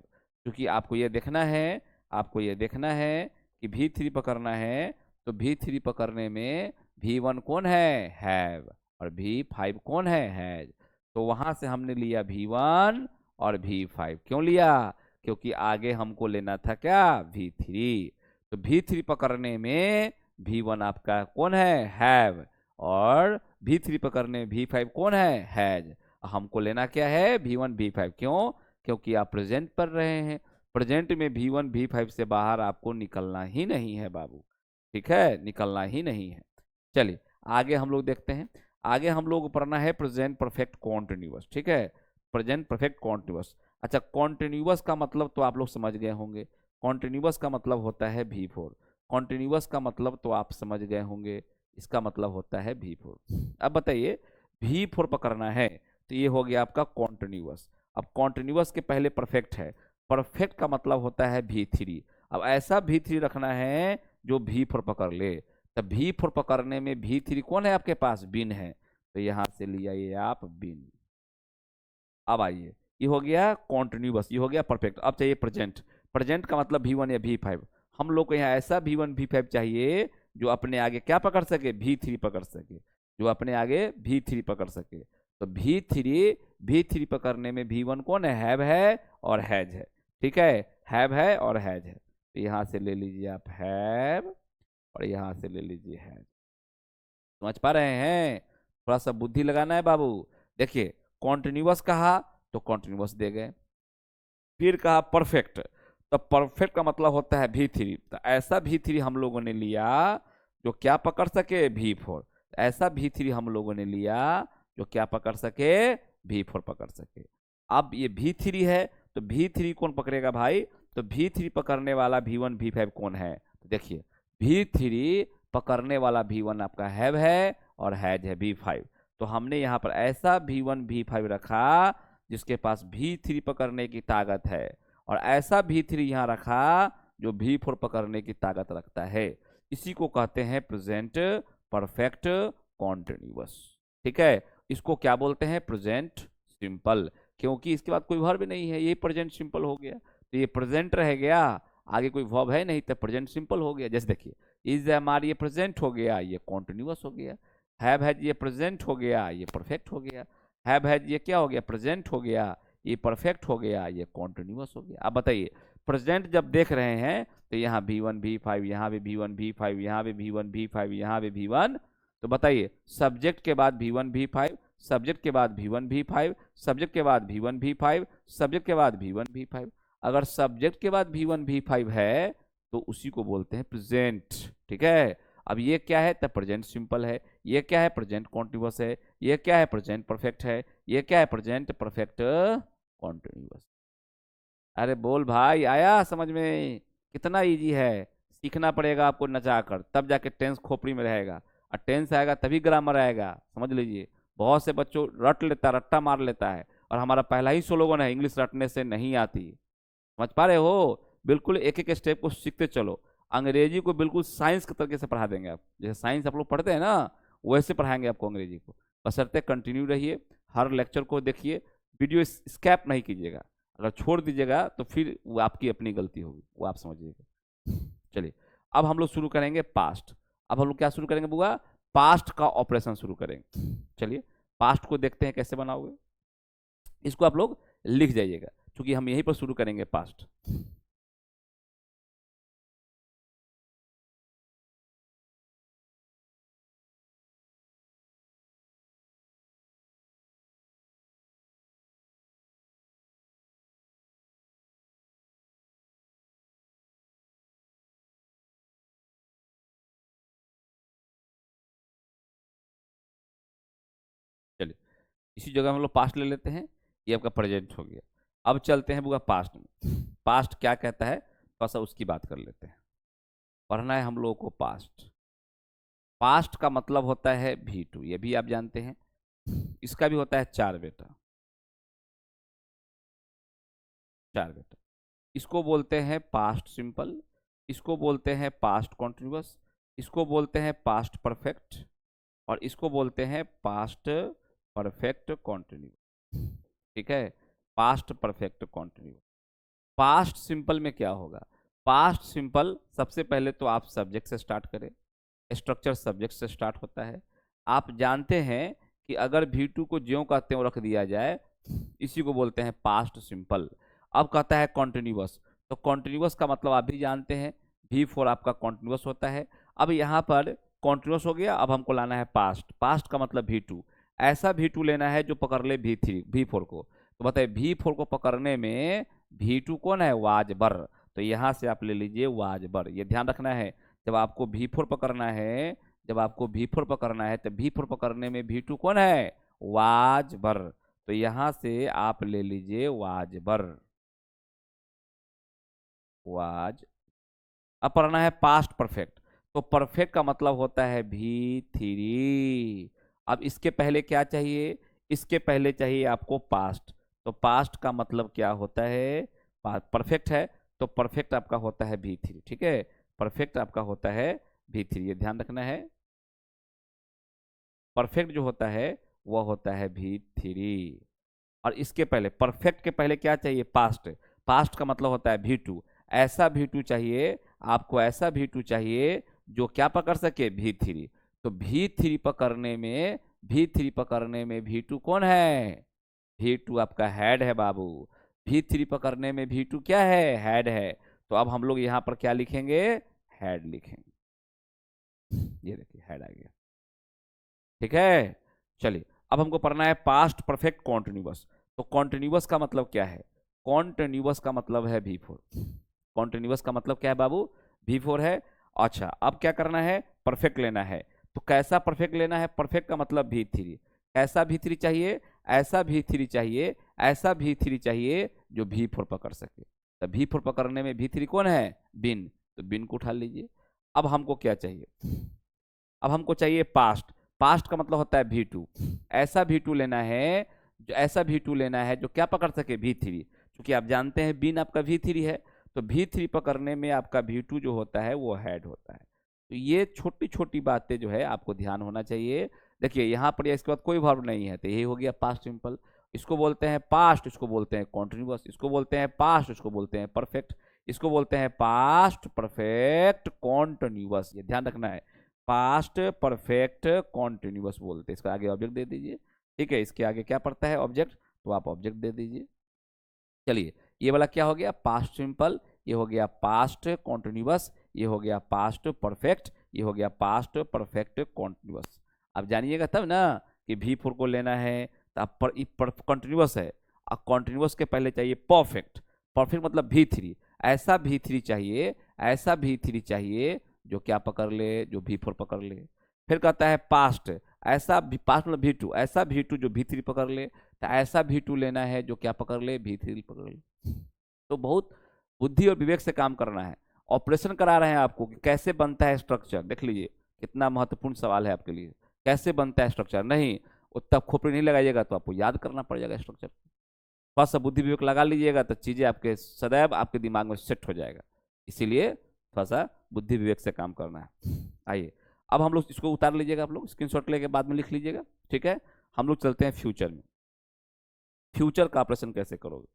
क्योंकि आपको ये देखना है, आपको ये देखना है कि V3 पकड़ना है, तो V3 पकड़ने में V1 कौन है, हैव, और V5 कौन है, हैज। तो वहां से हमने लिया V1 और V5। क्यों लिया, क्योंकि आगे हमको लेना था क्या, V3। तो V3 पकड़ने में V1 आपका कौन है, हैव, और V3 पकड़ने में V5 कौन है, हैज। हमको लेना क्या है, V1 V5। क्यों, क्योंकि आप प्रेजेंट पढ़ रहे हैं, प्रेजेंट में V1 V5 से बाहर आपको निकलना ही नहीं है बाबू। ठीक है, निकलना ही नहीं है। चलिए आगे हम लोग देखते हैं। आगे हम लोग पढ़ना है प्रेजेंट परफेक्ट कॉन्टिन्यूअस, ठीक है, प्रेजेंट परफेक्ट कॉन्टिन्यूअस। अच्छा, कॉन्टिन्यूअस का मतलब तो आप लोग समझ गए होंगे, कॉन्टिन्यूअस का मतलब होता है V4। कॉन्टिन्यूअस का मतलब तो आप समझ गए होंगे, इसका मतलब होता है V4। अब बताइए, V4 पकड़ना है तो ये हो गया आपका कॉन्टिन्यूअस। अब कॉन्टिन्यूअस के पहले परफेक्ट है, परफेक्ट का मतलब होता है V3। अब ऐसा V3 रखना है जो V4 पकड़ ले। तब V4 पकड़ने में V3 कौन है आपके पास, बिन है, तो यहां से ले आइए आप बिन। अब आइए, ये हो गया कॉन्टिन्यूअस, ये हो गया परफेक्ट। अब चाहिए प्रेजेंट। प्रेजेंट का मतलब V1 या V5। हम लोग को यहाँ ऐसा V1 V5 चाहिए जो अपने आगे क्या पकड़ सके, V3 पकड़ सके, जो अपने आगे V3 पकड़ सके। तो V3 पकड़ने में V1 कौन है, हैव है और हैज है, ठीक है, हैव है और हैज है। तो यहाँ से ले लीजिए आप हैव और यहाँ से ले लीजिए हैज। समझ पा रहे हैं, थोड़ा सा बुद्धि लगाना है बाबू। देखिए, कॉन्टिन्यूअस कहा तो कॉन्टिन्यूअस दे गए, फिर कहा परफेक्ट, तो परफेक्ट का मतलब होता है V3। तो ऐसा V3 हम लोगों ने लिया जो क्या पकड़ सके, V4। ऐसा V3 हम लोगों ने लिया जो क्या पकड़ सके, V4 पकड़ सके। अब ये V3 है तो V3 कौन पकड़ेगा भाई, तो V3 पकड़ने वाला V1 V5 कौन है, तो देखिए V3 पकड़ने वाला V1 आपका हैव है और हैज है V5। तो हमने यहाँ पर ऐसा V1 V5 रखा जिसके पास V3 पकड़ने की ताकत है, और ऐसा V3 यहाँ रखा जो V4 पकड़ने की ताकत रखता है। इसी को कहते हैं प्रेजेंट परफेक्ट कॉन्टिन्यूअस, ठीक है। इसको क्या बोलते हैं, प्रेजेंट सिंपल, क्योंकि इसके बाद कोई वर्ब नहीं है, ये प्रेजेंट सिंपल हो गया। तो ये प्रेजेंट रह गया, आगे कोई वर्ब है नहीं, तो प्रेजेंट सिंपल हो गया। जैसे देखिए, इज हमारी ये प्रेजेंट हो गया, ये कॉन्टिन्यूअस हो गया। हैव हैज ये प्रेजेंट हो गया, ये परफेक्ट हो गया। हैव हैज ये क्या हो गया, प्रेजेंट हो गया, ये परफेक्ट हो गया, ये कॉन्टिन्यूअस हो गया। अब बताइए, प्रेजेंट जब देख रहे हैं तो यहाँ V1 V5, यहाँ भी V1 V5, यहाँ भी V1 V5, यहाँ भी V1। तो बताइए, सब्जेक्ट के बाद V1 V5, सब्जेक्ट के बाद V1 V5, सब्जेक्ट के बाद V1 V5, सब्जेक्ट के बाद V1 V5। अगर सब्जेक्ट के बाद V1 V5 है तो उसी को बोलते हैं प्रेजेंट, ठीक है। अब ये क्या है, तो प्रेजेंट सिंपल है। ये क्या है, प्रेजेंट कॉन्टिन्यूअस है। ये क्या है, प्रेजेंट परफेक्ट है। ये क्या है, प्रेजेंट परफेक्ट कॉन्टिन्यूअस। अरे बोल भाई, आया समझ में, कितना इजी है। सीखना पड़ेगा आपको नचा कर, तब जाके टेंस खोपड़ी में रहेगा, और टेंस आएगा तभी ग्रामर आएगा, समझ लीजिए। बहुत से बच्चों रट लेता, रट्टा मार लेता है, और हमारा पहला ही स्लोगन है, इंग्लिश रटने से नहीं आती। समझ पा रहे हो, बिल्कुल एक एक स्टेप को सीखते चलो। अंग्रेजी को बिल्कुल साइंस के तरीके से पढ़ा देंगे आप, जैसे साइंस आप लोग पढ़ते हैं ना, वैसे पढ़ाएंगे आपको अंग्रेजी को। बशर्ते कंटिन्यू रहिए, हर लेक्चर को देखिए, वीडियो स्कैप नहीं कीजिएगा। अगर छोड़ दीजिएगा तो फिर वो आपकी अपनी गलती होगी, वो आप समझिएगा। चलिए, अब हम लोग शुरू करेंगे पास्ट। अब हम लोग क्या शुरू करेंगे बुआ, पास्ट का ऑपरेशन शुरू करेंगे। चलिए, पास्ट को देखते हैं कैसे बनाओगे। इसको आप लोग लिख जाइएगा, क्योंकि हम यहीं पर शुरू करेंगे पास्ट। चलिए, इसी जगह हम लोग पास्ट ले लेते हैं, ये आपका प्रेजेंट हो गया। अब चलते हैं बुआ पास्ट में। पास्ट क्या कहता है, थोड़ा सा उसकी बात कर लेते हैं। पढ़ना है हम लोगों को पास्ट। पास्ट का मतलब होता है V2, ये भी आप जानते हैं। इसका भी होता है चार बेटा, चार बेटा। इसको बोलते हैं पास्ट सिंपल, इसको बोलते हैं पास्ट कॉन्टिन्यूअस, इसको बोलते हैं पास्ट परफेक्ट, और इसको बोलते हैं पास्ट परफेक्ट कॉन्टिन्यूअस, ठीक है। Past perfect continuous. Past simple में क्या होगा, पास्ट सिंपल सबसे पहले तो आप सब्जेक्ट से स्टार्ट करें, स्ट्रक्चर सब्जेक्ट से स्टार्ट होता है। आप जानते हैं कि अगर V2 को ज्यों का त्यों रख दिया जाए, इसी को बोलते हैं पास्ट सिंपल। अब कहता है कॉन्टिन्यूअस, तो कॉन्टिन्यूअस का मतलब आप भी जानते हैं, V4 आपका कॉन्टिन्यूअस होता है। अब यहाँ पर कॉन्टिन्यूअस हो गया, अब हमको लाना है पास्ट। पास्ट का मतलब V2, ऐसा V2 लेना है जो पकड़ ले V4 को। तो बताइए, V4 को पकड़ने में V2 कौन है, वाजबर। तो यहाँ से आप ले लीजिए वाजबर, ये ध्यान रखना है। जब आपको V4 पकड़ना है, जब आपको V4 पकड़ना है तो V4 पकड़ने में V2 कौन है, वाज बर। तो यहां से आप ले लीजिए वाज बर, वाज। अब पढ़ना है पास्ट परफेक्ट। तो परफेक्ट का मतलब होता है V3। अब इसके पहले क्या चाहिए, इसके पहले चाहिए आपको पास्ट। तो पास्ट का मतलब क्या होता है, परफेक्ट है तो परफेक्ट आपका होता है V3, ठीक है। परफेक्ट आपका होता है V3, ये ध्यान रखना है। परफेक्ट जो होता है वह होता है V3। और इसके पहले, परफेक्ट के पहले क्या चाहिए, पास्ट। पास्ट का मतलब होता है V2। ऐसा V2 चाहिए आपको, ऐसा V2 चाहिए जो क्या पकड़ सके, V3। तो V3 पकड़ने में, V3 पकड़ने में V2 कौन है, V2 आपका हेड है बाबू। V3 पकड़ने में V2 क्या है, हेड है। तो अब हम लोग यहाँ पर क्या लिखेंगे, हेड लिखेंगे। ये देखिए हेड आ गया, ठीक है। चलिए अब हमको पढ़ना है पास्ट परफेक्ट कॉन्टिन्यूअस। तो कॉन्टिन्यूअस का मतलब क्या है, कॉन्टिन्यूअस का मतलब है V4। कॉन्टिन्यूअस का मतलब क्या है बाबू, V4 है। अच्छा अब क्या करना है, परफेक्ट लेना है। तो कैसा परफेक्ट लेना है, परफेक्ट का मतलब V3। ऐसा V3 चाहिए, ऐसा V3 चाहिए, ऐसा V3 चाहिए जो V4 पकड़ सके। तो V4 पकड़ने में V3 कौन है, बिन। तो बिन को उठा लीजिए। अब हमको क्या चाहिए, अब हमको चाहिए पास्ट। पास्ट का मतलब होता है V2। ऐसा V2 लेना है, जो ऐसा V2 लेना है जो क्या पकड़ सके, V3। क्योंकि आप जानते हैं बिन आपका V3 है, तो V3 पकड़ने में आपका V2 जो होता है वो हेड होता है। तो ये छोटी छोटी बातें जो है आपको ध्यान होना चाहिए। देखिए यहाँ पर इसके बाद कोई वर्ब नहीं है, तो यही हो गया पास्ट सिंपल। इसको बोलते हैं पास्ट, इसको बोलते हैं कॉन्टिन्यूअस, इसको बोलते हैं पास्ट, इसको बोलते हैं परफेक्ट, इसको बोलते हैं पास्ट परफेक्ट कॉन्टिन्यूअस। ये ध्यान रखना है, पास्ट परफेक्ट कॉन्टिन्यूअस बोलते हैं। इसका आगे ऑब्जेक्ट दे दीजिए, ठीक है। इसके आगे क्या पड़ता है, ऑब्जेक्ट, तो आप ऑब्जेक्ट दे दीजिए। चलिए ये वाला क्या हो गया, पास्ट सिंपल, ये हो गया पास्ट कॉन्टिन्यूअस, ये हो गया पास्ट परफेक्ट, ये हो गया पास्ट परफेक्ट कॉन्टिन्यूअस। अब जानिएगा तब ना कि V4 को लेना है, तो आप पर कॉन्टिन्यूअस है, अब कॉन्टिन्यूअस के पहले चाहिए परफेक्ट। परफेक्ट मतलब V3। ऐसा V3 चाहिए, ऐसा V3 चाहिए जो क्या पकड़ ले, जो V4 पकड़ ले। फिर कहता है पास्ट, ऐसा पास्ट मतलब V2, ऐसा V2 जो V3 पकड़ ले। तो ऐसा V2 लेना है जो क्या पकड़ ले, V3 पकड़ ले। तो बहुत बुद्धि और विवेक से काम करना है। ऑपरेशन करा रहे हैं आपको कि कैसे बनता है स्ट्रक्चर, देख लीजिए कितना महत्वपूर्ण सवाल है आपके लिए। कैसे बनता है स्ट्रक्चर, नहीं उतना खोपड़ी नहीं लगाइएगा तो आपको याद करना पड़ जाएगा स्ट्रक्चर। थोड़ा सा बुद्धि विवेक लगा लीजिएगा तो चीजें आपके सदैव आपके दिमाग में सेट हो जाएगा। इसीलिए थोड़ा सा बुद्धि विवेक से काम करना है। आइए अब हम लोग इसको उतार लीजिएगा, आप लोग स्क्रीनशॉट लेके बाद में लिख लीजिएगा, ठीक है। हम लोग चलते हैं फ्यूचर में। फ्यूचर का ऑपरेशन कैसे करोगे,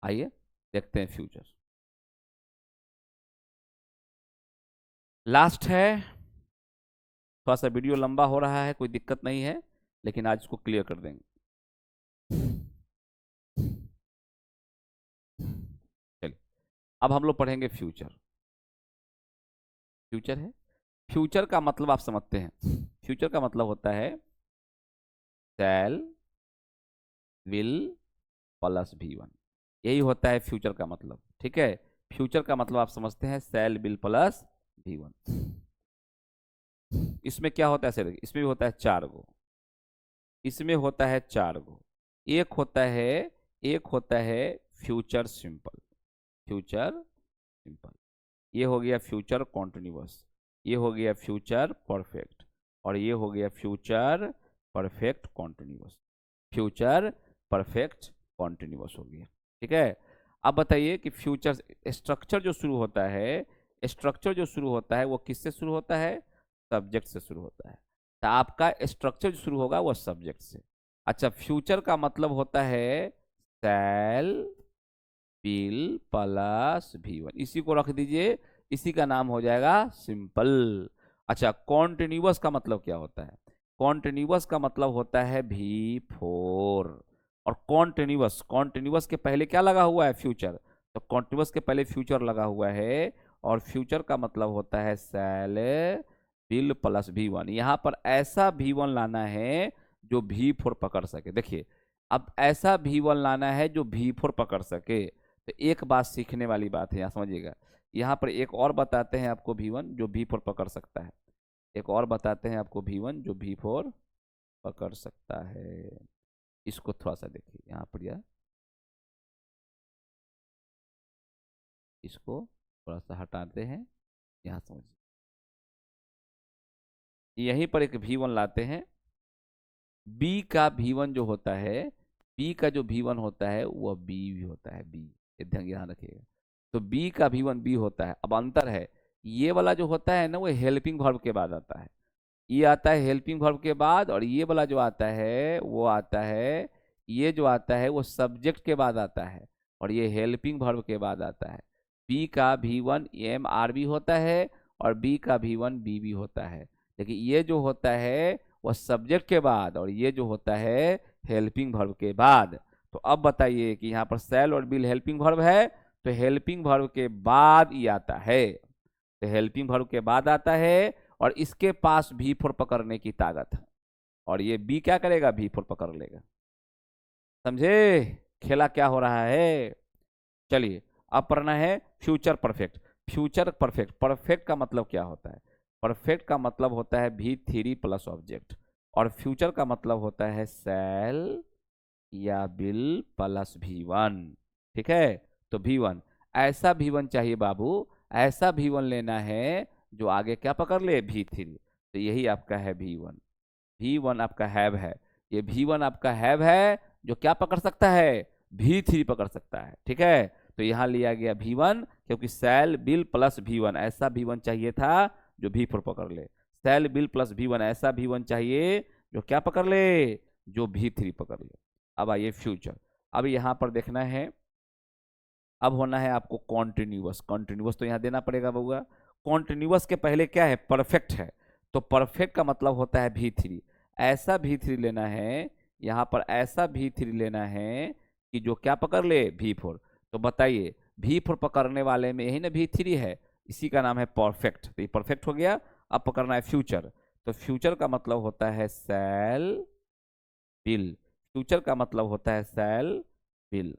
आइए देखते हैं फ्यूचर। लास्ट है, थोड़ा सा वीडियो लंबा हो रहा है, कोई दिक्कत नहीं है, लेकिन आज इसको क्लियर कर देंगे। चलिए अब हम लोग पढ़ेंगे फ्यूचर। फ्यूचर है, फ्यूचर का मतलब आप समझते हैं। फ्यूचर का मतलब होता है शैल विल प्लस V1, यही होता है फ्यूचर का मतलब, ठीक है। फ्यूचर का मतलब आप समझते हैं शैल विल प्लस V1। इसमें क्या होता है सर, इसमें भी होता है 4 गो, इसमें होता है 4 गो। एक होता है, एक होता है फ्यूचर सिंपल, फ्यूचर सिंपल। ये हो गया फ्यूचर कॉन्टिन्यूअस, ये हो गया फ्यूचर परफेक्ट, और ये हो गया future perfect continuous. Future perfect continuous हो गया, ठीक है। अब बताइए कि फ्यूचर स्ट्रक्चर जो शुरू होता है, स्ट्रक्चर जो शुरू होता है वो किससे शुरू होता है, सब्जेक्ट से शुरू होता है। तो आपका स्ट्रक्चर जो शुरू होगा वो सब्जेक्ट से। अच्छा फ्यूचर का मतलब होता है शैल विल प्लस V1, इसी को रख दीजिए, इसी का नाम हो जाएगा सिंपल। अच्छा कॉन्टिन्यूअस का मतलब क्या होता है, कॉन्टिन्यूअस का मतलब होता है V4। और कॉन्टिन्यूअस, कॉन्टिन्यूअस के पहले क्या लगा हुआ है, फ्यूचर। तो कॉन्टिन्यूअस के पहले फ्यूचर लगा हुआ है, और फ्यूचर का मतलब होता है शैल विल प्लस V1। यहाँ पर ऐसा V1 लाना है जो V4 पकड़ सके। देखिए अब ऐसा V1 लाना है जो V4 पकड़ सके। तो एक बात सीखने वाली बात है, यहाँ समझिएगा। यहाँ पर एक और बताते हैं आपको V1 जो V4 पकड़ सकता है। एक और बताते हैं आपको V1 जो V4 पकड़ सकता है। इसको थोड़ा सा देखिए यहाँ पर, या इसको थोड़ा सा हटाते हैं, यहाँ समझिए। यहीं पर एक V1 लाते हैं। B का V1 जो होता है, B का जो V1 होता है वह B भी होता है, B। ये ध्यान रखिएगा। तो B का V1 B होता है। अब अंतर है, ये वाला जो होता है ना वो हेल्पिंग वर्ब के बाद आता है। ये आता है हेल्पिंग वर्ब के बाद, और ये वाला जो आता है वो आता है, ये जो आता है वो सब्जेक्ट के बाद आता है, और ये हेल्पिंग वर्ब के बाद आता है। बी का V1 MRB होता है, और बी का V1 B भी होता है। लेकिन ये जो होता है वह सब्जेक्ट के बाद, और ये जो होता है हेल्पिंग वर्ब के बाद। तो अब बताइए कि यहाँ पर सेल और बिल हेल्पिंग वर्ब है, तो हेल्पिंग वर्ब के बाद ये आता है। तो हेल्पिंग वर्ब के बाद आता है, और इसके पास V4 पकड़ने की ताकत है, और ये B क्या करेगा, V4 पकड़ लेगा। समझे खेला क्या हो रहा है? चलिए अब पढ़ना है future perfect. Future perfect, perfect का मतलब क्या होता है? परफेक्ट का मतलब होता है V3 प्लस ऑब्जेक्ट, और फ्यूचर का मतलब होता है सेल या बिल प्लस V1। ठीक है, तो V1, ऐसा V1 चाहिए बाबू, ऐसा V1 लेना है जो आगे क्या पकड़ ले, V3। तो यही आपका है V1। V1 आपका हैव है, ये V1 आपका हैव है जो क्या पकड़ सकता है, V3 पकड़ सकता है। ठीक है, तो यहाँ लिया गया V1, क्योंकि सेल बिल प्लस V1, ऐसा V1 चाहिए था जो V4 पकड़ ले। सेल बिल प्लस V1, ऐसा V1 चाहिए जो क्या पकड़ ले, जो V3 पकड़ ले। अब आइए फ्यूचर। अब यहाँ पर देखना है, अब होना है आपको कॉन्टिन्यूअस। कॉन्टिन्यूअस तो यहाँ देना पड़ेगा बउआ। कॉन्टिन्यूअस के पहले क्या है, परफेक्ट है। तो परफेक्ट का मतलब होता है V3। ऐसा V3 लेना है, यहाँ पर ऐसा V3 लेना है कि जो क्या पकड़ ले, V4। तो बताइए V4 पकड़ने वाले में यही ना V3 है, इसी का नाम है परफेक्ट। तो ये परफेक्ट हो गया। अब पकड़ना है फ्यूचर। तो फ्यूचर का मतलब होता है सेल बिल। फ्यूचर का मतलब होता है सेल बिल,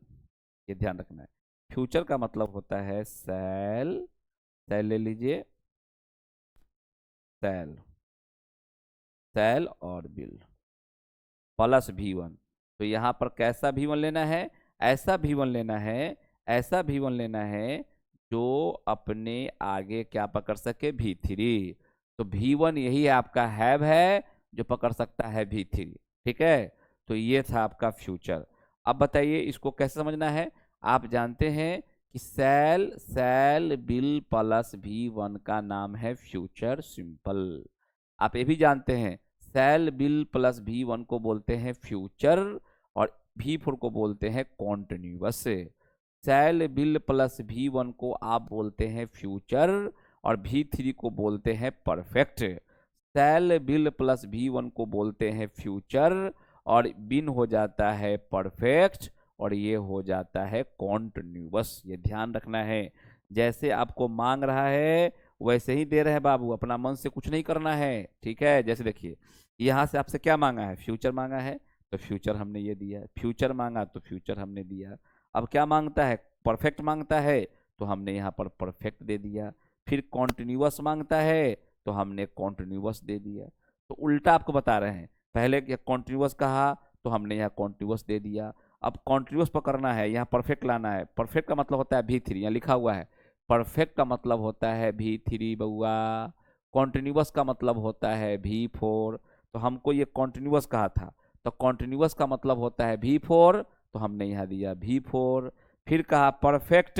ये ध्यान रखना है। फ्यूचर का मतलब होता है सेल, सेल ले लीजिए, सेल, सेल और बिल प्लस V1। तो यहाँ पर कैसा V1 लेना है, ऐसा V1 लेना है, ऐसा V1 लेना है जो अपने आगे क्या पकड़ सके, V3। तो V1 यही आपका हैव है जो पकड़ सकता है V3। ठीक है, तो ये था आपका फ्यूचर। अब बताइए इसको कैसे समझना है। आप जानते हैं कि cell, cell will plus V1 का नाम है फ्यूचर सिंपल। आप ये भी जानते हैं सेल बिल प्लस V1 को बोलते हैं फ्यूचर, और V4 को बोलते हैं continuous. Cell will plus V1 को आप बोलते हैं फ्यूचर, और V3 को बोलते हैं perfect. Cell will plus V1 को बोलते हैं फ्यूचर, और बिन हो जाता है परफेक्ट, और ये हो जाता है कॉन्टिन्यूअस। ये ध्यान रखना है, जैसे आपको मांग रहा है वैसे ही दे रहे हैं बाबू, अपना मन से कुछ नहीं करना है। ठीक है, जैसे देखिए यहाँ से आपसे क्या मांगा है, फ्यूचर मांगा है, तो फ्यूचर हमने ये दिया है। फ्यूचर मांगा तो फ्यूचर हमने दिया। अब क्या मांगता है, परफेक्ट मांगता है, तो हमने यहाँ पर परफेक्ट दे दिया। फिर कॉन्टिन्यूअस मांगता है तो हमने कॉन्टिन्यूअस दे दिया। तो उल्टा आपको बता रहे हैं, पहले कॉन्टिन्यूअस कहा तो हमने यहाँ कॉन्टिन्यूअस दे दिया। अब कॉन्टिन्यूअस पकड़ना है, यहाँ परफेक्ट लाना है। परफेक्ट का मतलब होता है V3, यहाँ लिखा हुआ है परफेक्ट का मतलब होता है V3 बउआ। कॉन्टिन्यूअस का मतलब होता है V4। तो हमको ये कॉन्टिन्यूअस कहा था, तो कॉन्टिन्यूअस का मतलब होता है V4, तो हमने यहाँ दिया V4। फिर कहा परफेक्ट,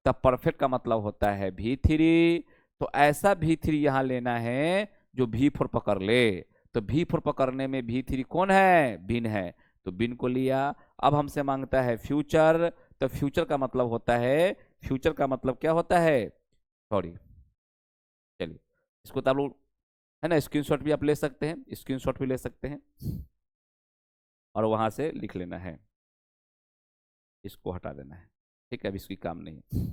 तब परफेक्ट का मतलब होता है V3। तो ऐसा V3 यहाँ लेना है जो V4 पकड़ ले। तो V4 पकड़ने में V3 कौन है, बिन है, तो बिन को लिया। अब हमसे मांगता है फ्यूचर, तो फ्यूचर का मतलब होता है, फ्यूचर का मतलब क्या होता है, सॉरी, चलिए इसको तो आप लोग है ना स्क्रीनशॉट भी आप ले सकते हैं, स्क्रीनशॉट भी ले सकते हैं और वहां से लिख लेना है, इसको हटा देना है। ठीक है, अब इसकी काम नहीं है।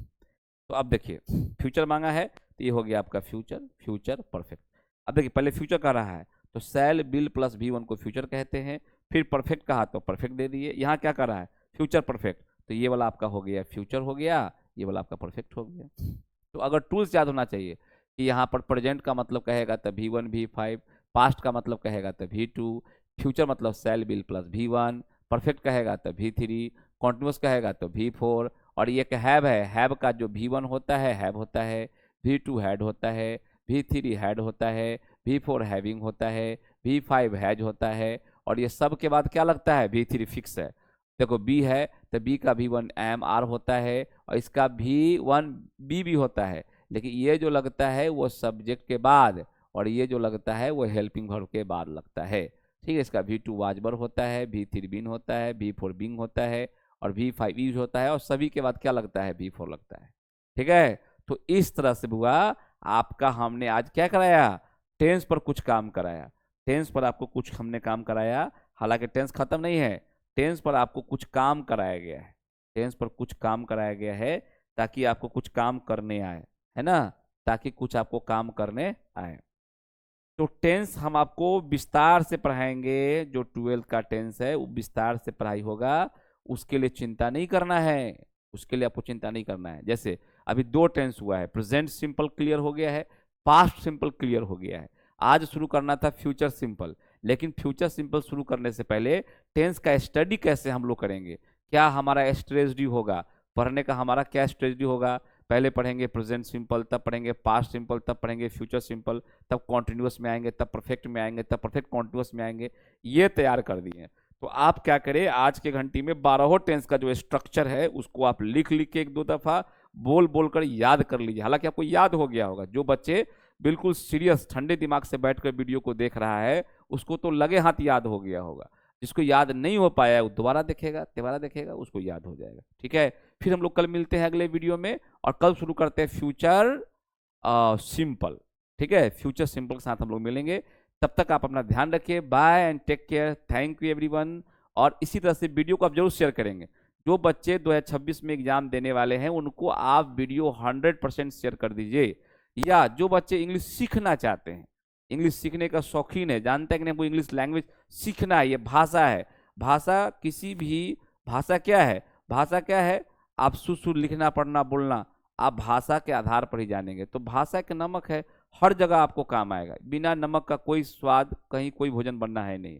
तो अब देखिए फ्यूचर मांगा है, तो ये हो गया आपका फ्यूचर, फ्यूचर परफेक्ट। अब देखिए पहले फ्यूचर कह रहा है, तो सेल बिल प्लस V1 को फ्यूचर कहते हैं। फिर परफेक्ट कहा तो परफेक्ट दे दिए। यहाँ क्या कर रहा है, फ्यूचर परफेक्ट, तो ये वाला आपका हो गया फ्यूचर हो गया, ये वाला आपका परफेक्ट हो गया। तो अगर टूल्स याद होना चाहिए कि यहाँ पर प्रेजेंट का मतलब कहेगा तो V1 V5, पास्ट का मतलब कहेगा तो V2, फ्यूचर मतलब शैल विल प्लस V1, परफेक्ट कहेगा तो V3, कॉन्टिन्यूस कहेगा तो V4, और ये एक हैव है, हैव का जो V1 होता है हैव होता है, V2 हैड होता है, V3 हैड होता है, V4 हैविंग होता है, V5 हैज होता है, और ये सब के बाद क्या लगता है V3 फिक्स है। देखो बी है तो बी का V1 एम आर होता है और इसका V1 बी भी होता है, लेकिन ये जो लगता है वो सब्जेक्ट के बाद और ये जो लगता है वो हेल्पिंग वर्ब के बाद लगता है। ठीक है, इसका V2 वाजबर होता है, V3 बीन होता है, V4 बिंग होता है और V5 यूज होता है, और सभी के बाद क्या लगता है V4 लगता है। ठीक है, तो इस तरह से बुआ आपका हमने आज क्या कराया, टेंस पर कुछ काम कराया। टेंस पर आपको कुछ हमने काम कराया, हालांकि टेंस खत्म नहीं है, टेंस पर आपको कुछ काम कराया गया है। टेंस पर कुछ काम कराया गया है ताकि आपको कुछ काम करने आए, है ना, ताकि कुछ आपको काम करने आए। तो टेंस हम आपको विस्तार से पढ़ाएंगे, जो 12th का टेंस है वो विस्तार से पढ़ाई होगा, उसके लिए चिंता नहीं करना है, उसके लिए आपको चिंता नहीं करना है। जैसे अभी 2 टेंस हुआ है, प्रेजेंट सिंपल क्लियर हो गया है, पास्ट सिंपल क्लियर हो गया है। आज शुरू करना था फ्यूचर सिंपल, लेकिन फ्यूचर सिंपल शुरू करने से पहले टेंस का स्टडी कैसे हम लोग करेंगे, क्या हमारा स्ट्रेटजी होगा पढ़ने का, हमारा क्या स्ट्रेटजी होगा, पहले पढ़ेंगे प्रेजेंट सिंपल, तब पढ़ेंगे पास्ट सिंपल, तब पढ़ेंगे फ्यूचर सिंपल, तब कॉन्टिन्यूस में आएंगे, तब परफेक्ट में आएंगे, तब परफेक्ट कॉन्टिन्यूस में आएंगे, ये तैयार कर दिए। तो आप क्या करें, आज के घंटे में 12 टेंस का जो स्ट्रक्चर है उसको आप लिख लिख के 1-2 दफा बोल बोल कर याद कर लीजिए। हालांकि आपको याद हो गया होगा, जो बच्चे बिल्कुल सीरियस ठंडे दिमाग से बैठकर वीडियो को देख रहा है उसको तो लगे हाथ याद हो गया होगा, जिसको याद नहीं हो पाया है वो दोबारा देखेगा उसको याद हो जाएगा। ठीक है, फिर हम लोग कल मिलते हैं अगले वीडियो में, और कल शुरू करते हैं फ्यूचर सिंपल। ठीक है, फ्यूचर सिंपल के साथ हम लोग मिलेंगे, तब तक आप अपना ध्यान रखिए, bye and take care, thank you everyone. और इसी तरह से वीडियो को आप जरूर शेयर करेंगे, जो बच्चे 2026 में एग्जाम देने वाले हैं उनको आप वीडियो 100% शेयर कर दीजिए, या जो बच्चे इंग्लिश सीखना चाहते हैं, इंग्लिश सीखने का शौकीन है, जानते हैं कि नहीं हमको इंग्लिश लैंग्वेज सीखना है, ये भाषा है, भाषा किसी भी भाषा क्या है, भाषा क्या है, आप सुर लिखना पढ़ना बोलना आप भाषा के आधार पर ही जानेंगे। तो भाषा के नमक है, हर जगह आपको काम आएगा, बिना नमक का कोई स्वाद कहीं कोई भोजन बनना है नहीं।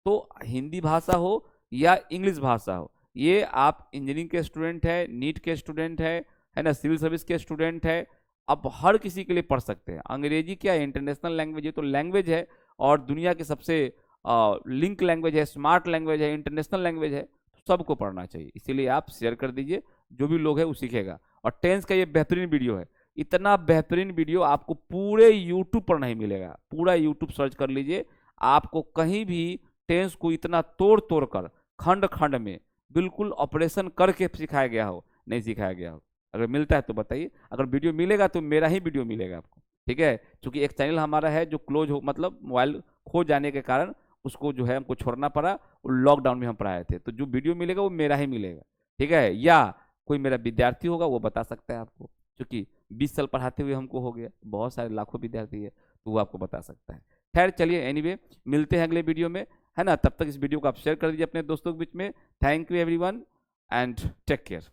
तो हिंदी भाषा हो या इंग्लिश भाषा हो, ये आप इंजीनियरिंग के स्टूडेंट है, नीट के स्टूडेंट है ना, सिविल सर्विस के स्टूडेंट है, अब हर किसी के लिए पढ़ सकते हैं। अंग्रेजी क्या है, इंटरनेशनल लैंग्वेज है, तो लैंग्वेज है और दुनिया की सबसे लिंक लैंग्वेज है, स्मार्ट लैंग्वेज है, इंटरनेशनल लैंग्वेज है, तो सबको पढ़ना चाहिए। इसीलिए आप शेयर कर दीजिए, जो भी लोग है वो सीखेगा। और टेंस का ये बेहतरीन वीडियो है, इतना बेहतरीन वीडियो आपको पूरे यूट्यूब पर नहीं मिलेगा, पूरा यूट्यूब सर्च कर लीजिए, आपको कहीं भी टेंस को इतना तोड़ तोड़ कर खंड खंड में बिल्कुल ऑपरेशन करके सिखाया गया हो, नहीं सिखाया गया हो। अगर मिलता है तो बताइए, अगर वीडियो मिलेगा तो मेरा ही वीडियो मिलेगा आपको। ठीक है, क्योंकि एक चैनल हमारा है जो क्लोज हो, मतलब मोबाइल खो जाने के कारण उसको जो है हमको छोड़ना पड़ा, लॉकडाउन में हम पढ़ाए थे, तो जो वीडियो मिलेगा वो मेरा ही मिलेगा। ठीक है, या कोई मेरा विद्यार्थी होगा वो बता सकता है आपको, क्योंकि 20 साल पढ़ाते हुए हमको हो गया, बहुत सारे लाखों विद्यार्थी है, तो वो आपको बता सकता है। खैर चलिए, एनीवे मिलते हैं अगले वीडियो में, है ना, तब तक इस वीडियो को आप शेयर कर दीजिए अपने दोस्तों के बीच में। Thank you everyone and take care,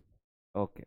okay.